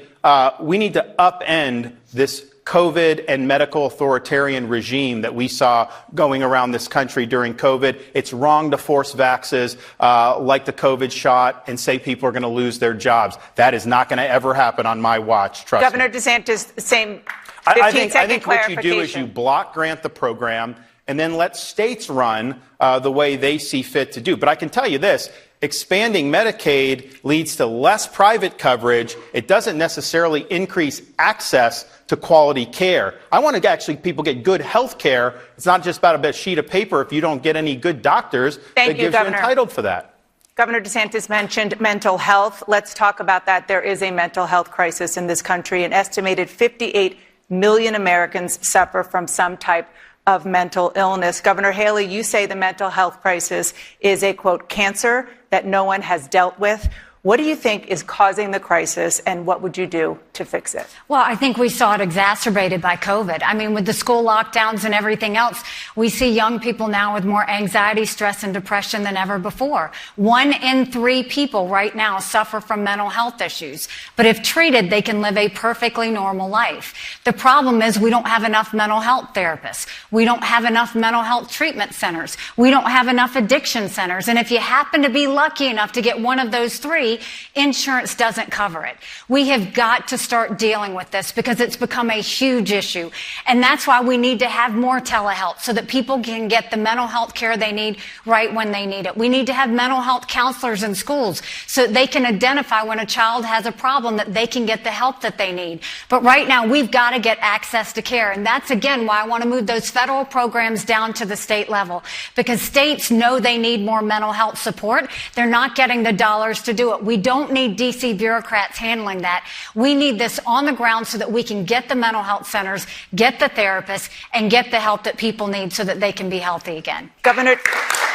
we need to upend this COVID and medical authoritarian regime that we saw going around this country during COVID. It's wrong to force vaxes like the COVID shot and say people are going to lose their jobs. That is not going to ever happen on my watch, trust me. Governor DeSantis, same 15-second I think what you do is you block grant the program and then let states run the way they see fit to do. But I can tell you this. Expanding Medicaid leads to less private coverage. It doesn't necessarily increase access to quality care. I want to actually people get good health care. It's not just about a sheet of paper if you don't get any good doctors that gives you entitled for that. Governor DeSantis mentioned mental health. Let's talk about that. There is a mental health crisis in this country. An estimated 58 million Americans suffer from some type of mental illness. Governor Haley, you say the mental health crisis is a, quote, cancer that no one has dealt with. What do you think is causing the crisis, and what would you do to fix it? Well, I think we saw it exacerbated by COVID. I mean, with the school lockdowns and everything else, we see young people now with more anxiety, stress, and depression than ever before. 1 in 3 people right now suffer from mental health issues. But if treated, they can live a perfectly normal life. The problem is we don't have enough mental health therapists. We don't have enough mental health treatment centers. We don't have enough addiction centers. And if you happen to be lucky enough to get one of those 3, insurance doesn't cover it. We have got to start dealing with this because it's become a huge issue. And that's why we need to have more telehealth so that people can get the mental health care they need right when they need it. We need to have mental health counselors in schools so that they can identify when a child has a problem, that they can get the help that they need. But right now, we've got to get access to care. And that's, again, why I want to move those federal programs down to the state level, because states know they need more mental health support. They're not getting the dollars to do it. We don't need D.C. bureaucrats handling that. We need this on the ground so that we can get the mental health centers, get the therapists, and get the help that people need so that they can be healthy again. Governor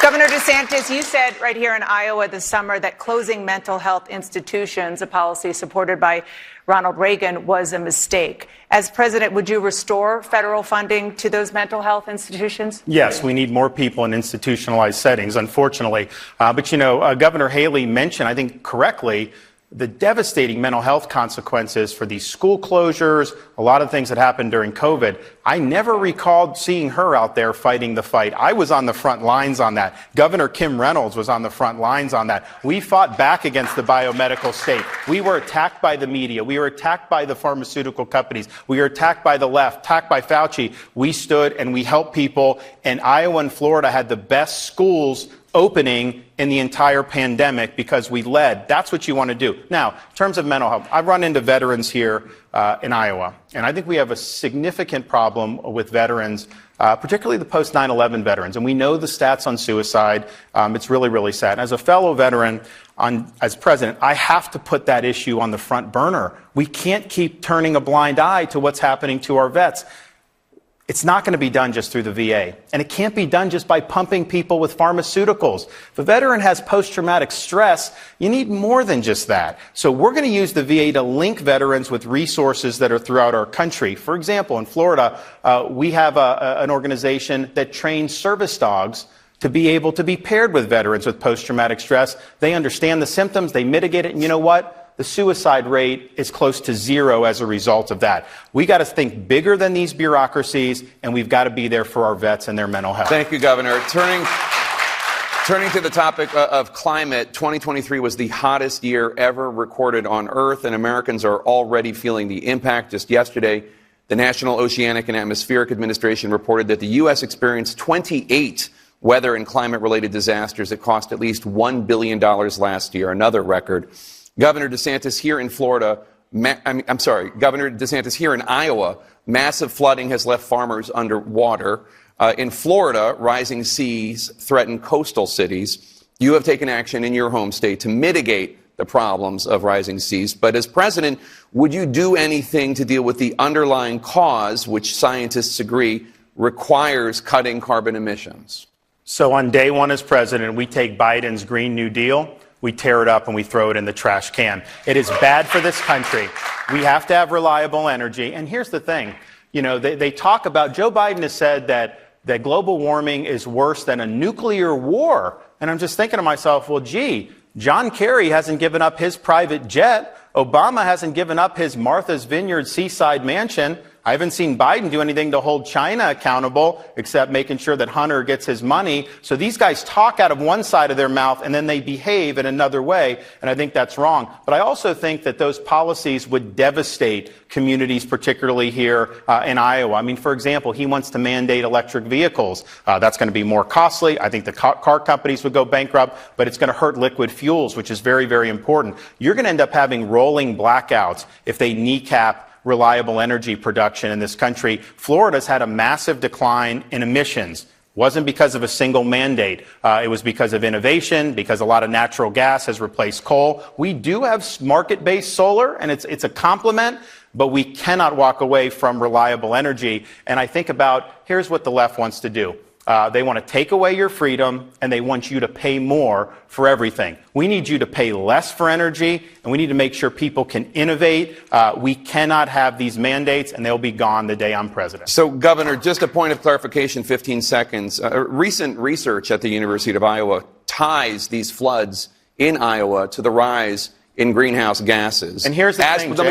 DeSantis, you said right here in Iowa this summer that closing mental health institutions, a policy supported by Ronald Reagan, was a mistake. As president, would you restore federal funding to those mental health institutions? Yes, we need more people in institutionalized settings, unfortunately. But, Governor Haley mentioned, I think correctly, the devastating mental health consequences for these school closures, a lot of things that happened during COVID. I never recalled seeing her out there fighting the fight. I was on the front lines on that. Governor Kim Reynolds was on the front lines on that. We fought back against the biomedical state. We were attacked by the media. We were attacked by the pharmaceutical companies. We were attacked by the left, attacked by Fauci. We stood and we helped people, and Iowa and Florida had the best schools opening in the entire pandemic because we led. That's what you want to do. Now, in terms of mental health, I've run into veterans here in Iowa, and I think we have a significant problem with veterans, particularly the post 9/11 veterans. And we know the stats on suicide. It's really, really sad. And as a fellow veteran, as president, I have to put that issue on the front burner. We can't keep turning a blind eye to what's happening to our vets. It's not going to be done just through the VA. And it can't be done just by pumping people with pharmaceuticals. If a veteran has post-traumatic stress, you need more than just that. So we're going to use the VA to link veterans with resources that are throughout our country. For example, in Florida, we have an organization that trains service dogs to be able to be paired with veterans with post-traumatic stress. They understand the symptoms, they mitigate it, and you know what? The suicide rate is close to 0 as a result of that. We got to think bigger than these bureaucracies, and we've got to be there for our vets and their mental health. Thank you, Governor. Turning to the topic of climate, 2023 was the hottest year ever recorded on Earth, and Americans are already feeling the impact. Just yesterday, the National Oceanic and Atmospheric Administration reported that the U.S. experienced 28 weather and climate-related disasters that cost at least $1 billion last year, another record. Governor DeSantis here in Governor DeSantis here in Iowa, massive flooding has left farmers underwater. In Florida, rising seas threaten coastal cities. You have taken action in your home state to mitigate the problems of rising seas. But as president, would you do anything to deal with the underlying cause, which scientists agree requires cutting carbon emissions? So on day one as president, we take Biden's Green New Deal, we tear it up and we throw it in the trash can. It is bad for this country. We have to have reliable energy. And here's the thing. They talk about, Joe Biden has said that global warming is worse than a nuclear war. And I'm just thinking to myself, well, gee, John Kerry hasn't given up his private jet. Obama hasn't given up his Martha's Vineyard seaside mansion. I haven't seen Biden do anything to hold China accountable except making sure that Hunter gets his money. So these guys talk out of one side of their mouth and then they behave in another way. And I think that's wrong. But I also think that those policies would devastate communities, particularly here in Iowa. I mean, for example, he wants to mandate electric vehicles. That's going to be more costly. I think the car companies would go bankrupt, but it's going to hurt liquid fuels, which is very, very important. You're going to end up having rolling blackouts if they kneecap reliable energy production in this country. Florida's had a massive decline in emissions. Wasn't because of a single mandate. It was because of innovation, because a lot of natural gas has replaced coal. We do have market-based solar, and it's a complement, but we cannot walk away from reliable energy. And I think about, here's what the left wants to do. They want to take away your freedom, and they want you to pay more for everything. We need you to pay less for energy, and we need to make sure people can innovate. We cannot have these mandates, and they'll be gone the day I'm president. So, Governor, just a point of clarification, 15 seconds. Recent research at the University of Iowa ties these floods in Iowa to the rise in greenhouse gases. And here's the thing, Jay, let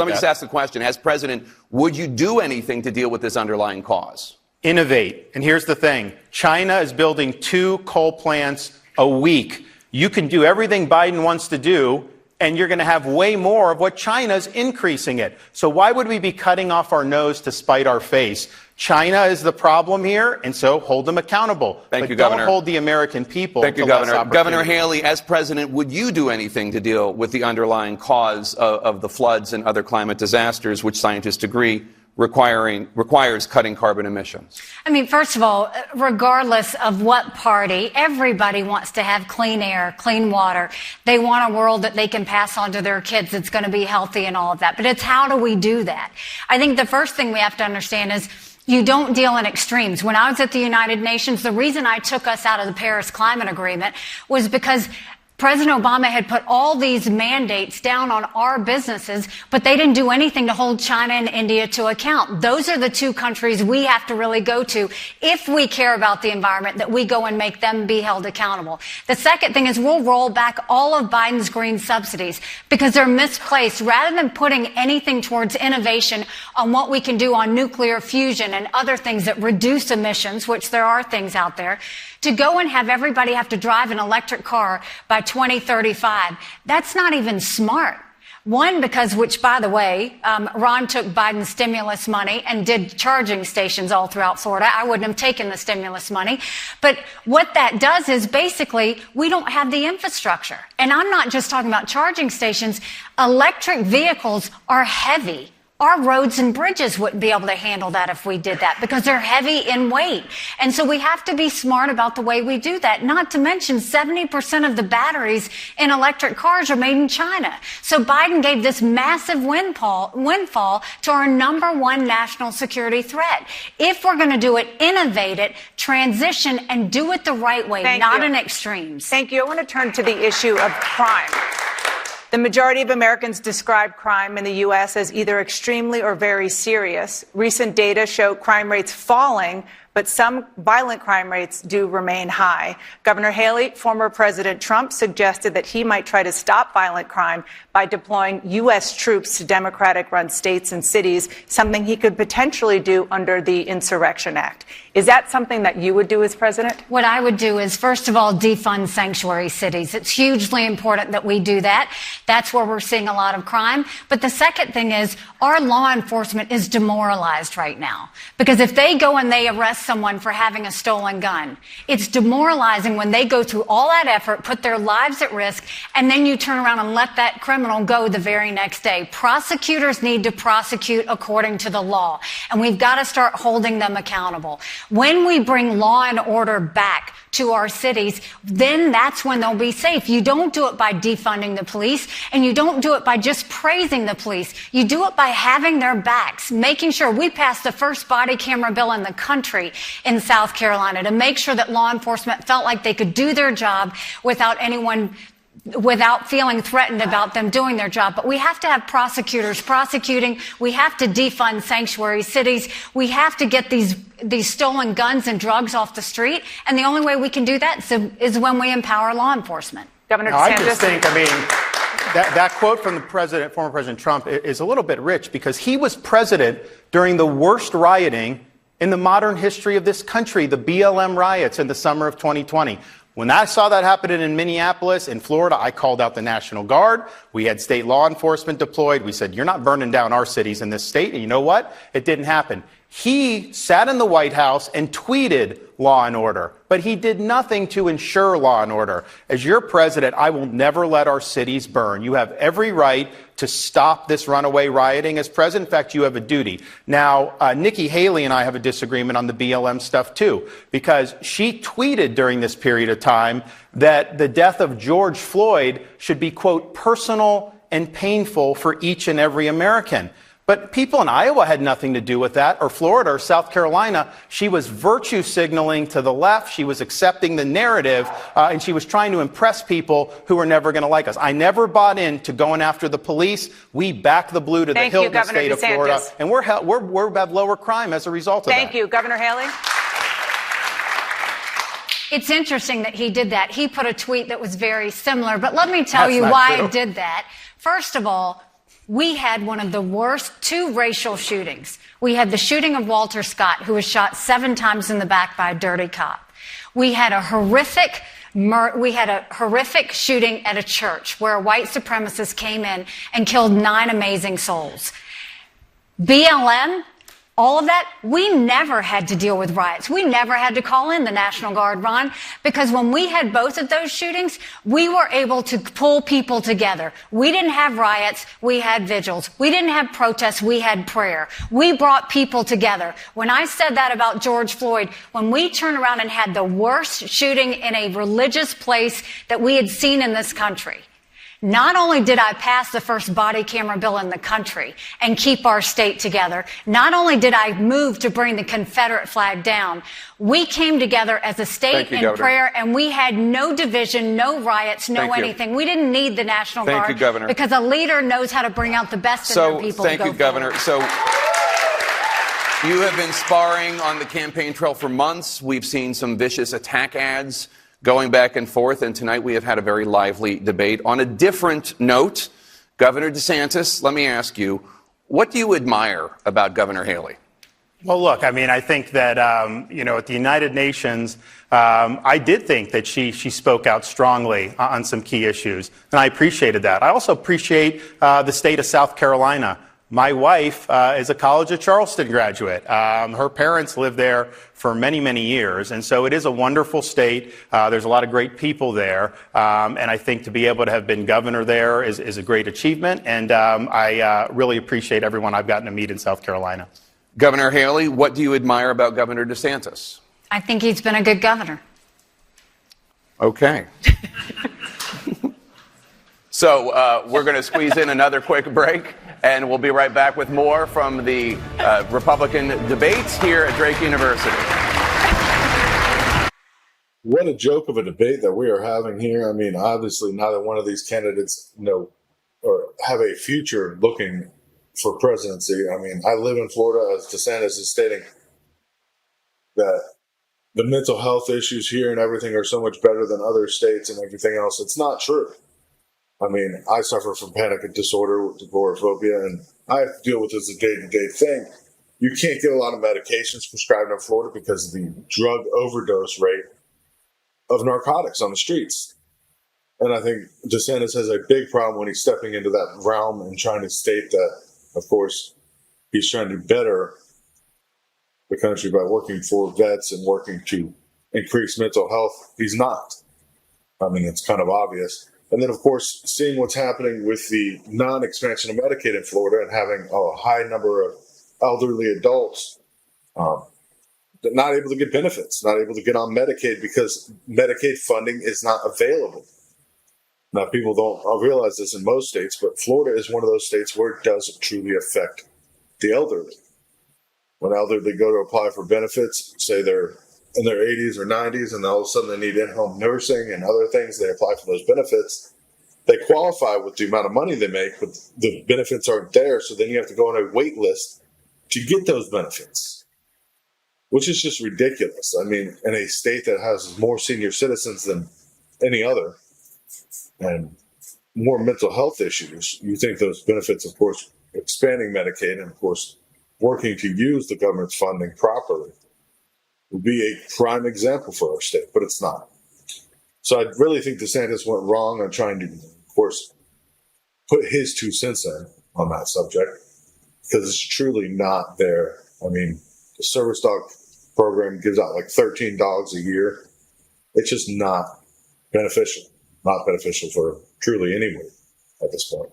me just ask the question. As president, would you do anything to deal with this underlying cause? Innovate. And here's the thing. China is building 2 coal plants a week. You can do everything Biden wants to do, and you're going to have way more of what China's increasing it. So why would we be cutting off our nose to spite our face? China is the problem here, and so hold them accountable. Thank you, Governor. Don't hold the American people Thank you, to less Governor. opportunity. Governor Haley, as president, would you do anything to deal with the underlying cause of the floods and other climate disasters, which scientists agree requires cutting carbon emissions? I mean, first of all, regardless of what party, everybody wants to have clean air, clean water. They want a world that they can pass on to their kids that's going to be healthy and all of that. But it's how do we do that? I think the first thing we have to understand is you don't deal in extremes. When I was at the United Nations, the reason I took us out of the Paris Climate Agreement was because President Obama had put all these mandates down on our businesses, but they didn't do anything to hold China and India to account. Those are the 2 countries we have to really go to if we care about the environment, that we go and make them be held accountable. The second thing is we'll roll back all of Biden's green subsidies because they're misplaced. Rather than putting anything towards innovation on what we can do on nuclear fusion and other things that reduce emissions, which there are things out there, to go and have everybody have to drive an electric car by 2035, that's not even smart. One, because, which, by the way, Ron took Biden's stimulus money and did charging stations all throughout Florida. I wouldn't have taken the stimulus money. But what that does is basically we don't have the infrastructure. And I'm not just talking about charging stations. Electric vehicles are heavy. Our roads and bridges wouldn't be able to handle that if we did that because they're heavy in weight. And so we have to be smart about the way we do that. Not to mention 70% of the batteries in electric cars are made in China. So Biden gave this massive windfall to our #1 national security threat. If we're going to do it, innovate it, transition, and do it the right way, not in extremes. Thank you. I want to turn to the issue of crime. The majority of Americans describe crime in the U.S. as either extremely or very serious. Recent data show crime rates falling, but some violent crime rates do remain high. Governor Haley, former President Trump suggested that he might try to stop violent crime by deploying U.S. troops to Democratic-run states and cities, something he could potentially do under the Insurrection Act. Is that something that you would do as president? What I would do is, first of all, defund sanctuary cities. It's hugely important that we do that. That's where we're seeing a lot of crime. But the second thing is our law enforcement is demoralized right now. Because if they go and they arrest someone for having a stolen gun, it's demoralizing when they go through all that effort, put their lives at risk, and then you turn around and let that criminal go the very next day. Prosecutors need to prosecute according to the law, and we've got to start holding them accountable. When we bring law and order back to our cities, then that's when they'll be safe. You don't do it by defunding the police, and you don't do it by just praising the police. You do it by having their backs, making sure we passed the first body camera bill in the country in South Carolina to make sure that law enforcement felt like they could do their job without feeling threatened about them doing their job. But we have to have prosecutors prosecuting. We have to defund sanctuary cities. We have to get these stolen guns and drugs off the street. And the only way we can do that is when we empower law enforcement. Governor DeSantis. I just think, that quote from the former President Trump is a little bit rich because he was president during the worst rioting in the modern history of this country, the BLM riots in the summer of 2020. When I saw that happening in Minneapolis, in Florida, I called out the National Guard. We had state law enforcement deployed. We said, you're not burning down our cities in this state. And you know what? It didn't happen. He sat in the White House and tweeted law and order, but he did nothing to ensure law and order. As your president, I will never let our cities burn. You have every right to stop this runaway rioting. As president, in fact, you have a duty. Now, Nikki Haley and I have a disagreement on the BLM stuff, too, because she tweeted during this period of time that the death of George Floyd should be, quote, personal and painful for each and every American. But people in Iowa had nothing to do with that, or Florida or South Carolina. She was virtue signaling to the left. She was accepting the narrative, and she was trying to impress people who were never going to like us. I never bought into going after the police. We back the blue to the hilt in the state of Florida, and we have lower crime as a result of that. Thank you. Governor Haley? It's interesting that he did that. He put a tweet that was very similar, but let me tell you why I did that. First of all, we had one of the worst two racial shootings. We had the shooting of Walter Scott, who was shot 7 times in the back by a dirty cop. We had a horrific shooting at a church where a white supremacist came in and killed 9 amazing souls. BLM, all of that, we never had to deal with riots. We never had to call in the National Guard, Ron, because when we had both of those shootings, we were able to pull people together. We didn't have riots, we had vigils. We didn't have protests, we had prayer. We brought people together. When I said that about George Floyd, when we turned around and had the worst shooting in a religious place that we had seen in this country, not only did I pass the first body camera bill in the country and keep our state together, not only did I move to bring the Confederate flag down, we came together as a state in prayer, and we had no division, no riots, no anything. We didn't need the National Guard. Thank you, Governor. Because a leader knows how to bring out the best in their people. Thank you, Governor. So you have been sparring on the campaign trail for months. We've seen some vicious attack ads going back and forth, and tonight we have had a very lively debate. On a different note, Governor DeSantis, let me ask you, what do you admire about Governor Haley? Well, look, I mean, I think that, at the United Nations, I did think that she spoke out strongly on some key issues, and I appreciated that. I also appreciate the state of South Carolina. My wife is a College of Charleston graduate. Her parents lived there for many, many years. And so it is a wonderful state. There's a lot of great people there. And I think to be able to have been governor there is a great achievement. And I really appreciate everyone I've gotten to meet in South Carolina. Governor Haley, what do you admire about Governor DeSantis? I think he's been a good governor. Okay. So we're going to squeeze in another quick break. And we'll be right back with more from the Republican debates here at Drake University. What a joke of a debate that we are having here. I mean, obviously, neither one of these candidates or have a future looking for presidency. I mean, I live in Florida, as DeSantis is stating, that the mental health issues here and everything are so much better than other states and everything else. It's not true. I mean, I suffer from panic disorder with agoraphobia, and I have to deal with this as a day-to-day thing. You can't get a lot of medications prescribed in Florida because of the drug overdose rate of narcotics on the streets. And I think DeSantis has a big problem when he's stepping into that realm and trying to state that, of course, he's trying to better the country by working for vets and working to increase mental health. He's not. I mean, it's kind of obvious. And then, of course, seeing what's happening with the non-expansion of Medicaid in Florida and having a high number of elderly adults not able to get benefits, not able to get on Medicaid because Medicaid funding is not available. Now, people don't realize this in most states, but Florida is one of those states where it does truly affect the elderly. When elderly go to apply for benefits, say they're in their 80s or 90s, and all of a sudden they need in-home nursing and other things, they apply for those benefits. They qualify with the amount of money they make, but the benefits aren't there, so then you have to go on a wait list to get those benefits, which is just ridiculous. I mean, in a state that has more senior citizens than any other and more mental health issues, you think those benefits, of course, expanding Medicaid and, of course, working to use the government's funding properly would be a prime example for our state, but it's not. So I really think DeSantis went wrong on trying to, of course, put his 2 cents in on that subject because it's truly not there. I mean, the service dog program gives out like $13 a year. It's just not beneficial for truly anyone at this point.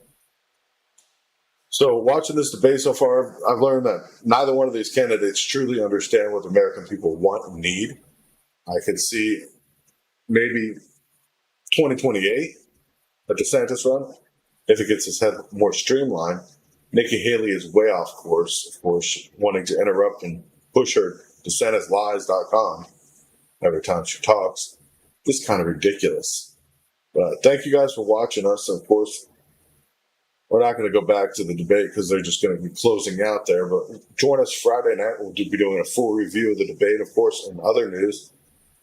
So watching this debate so far, I've learned that neither one of these candidates truly understand what the American people want and need. I could see maybe 2028 a DeSantis run if it gets his head more streamlined, Nikki Haley is way off course, of course, wanting to interrupt and push her DeSantisLies.com every time she talks. Just kind of ridiculous. But thank you guys for watching us. Of course, we're not going to go back to the debate because they're just going to be closing out there. But join us Friday night. We'll be doing a full review of the debate, of course, and other news,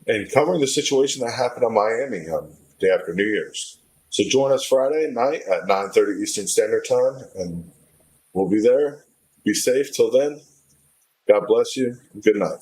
and covering the situation that happened in Miami on the day after New Year's. So join us Friday night at 9:30 Eastern Standard Time, and we'll be there. Be safe till then. God bless you. Good night.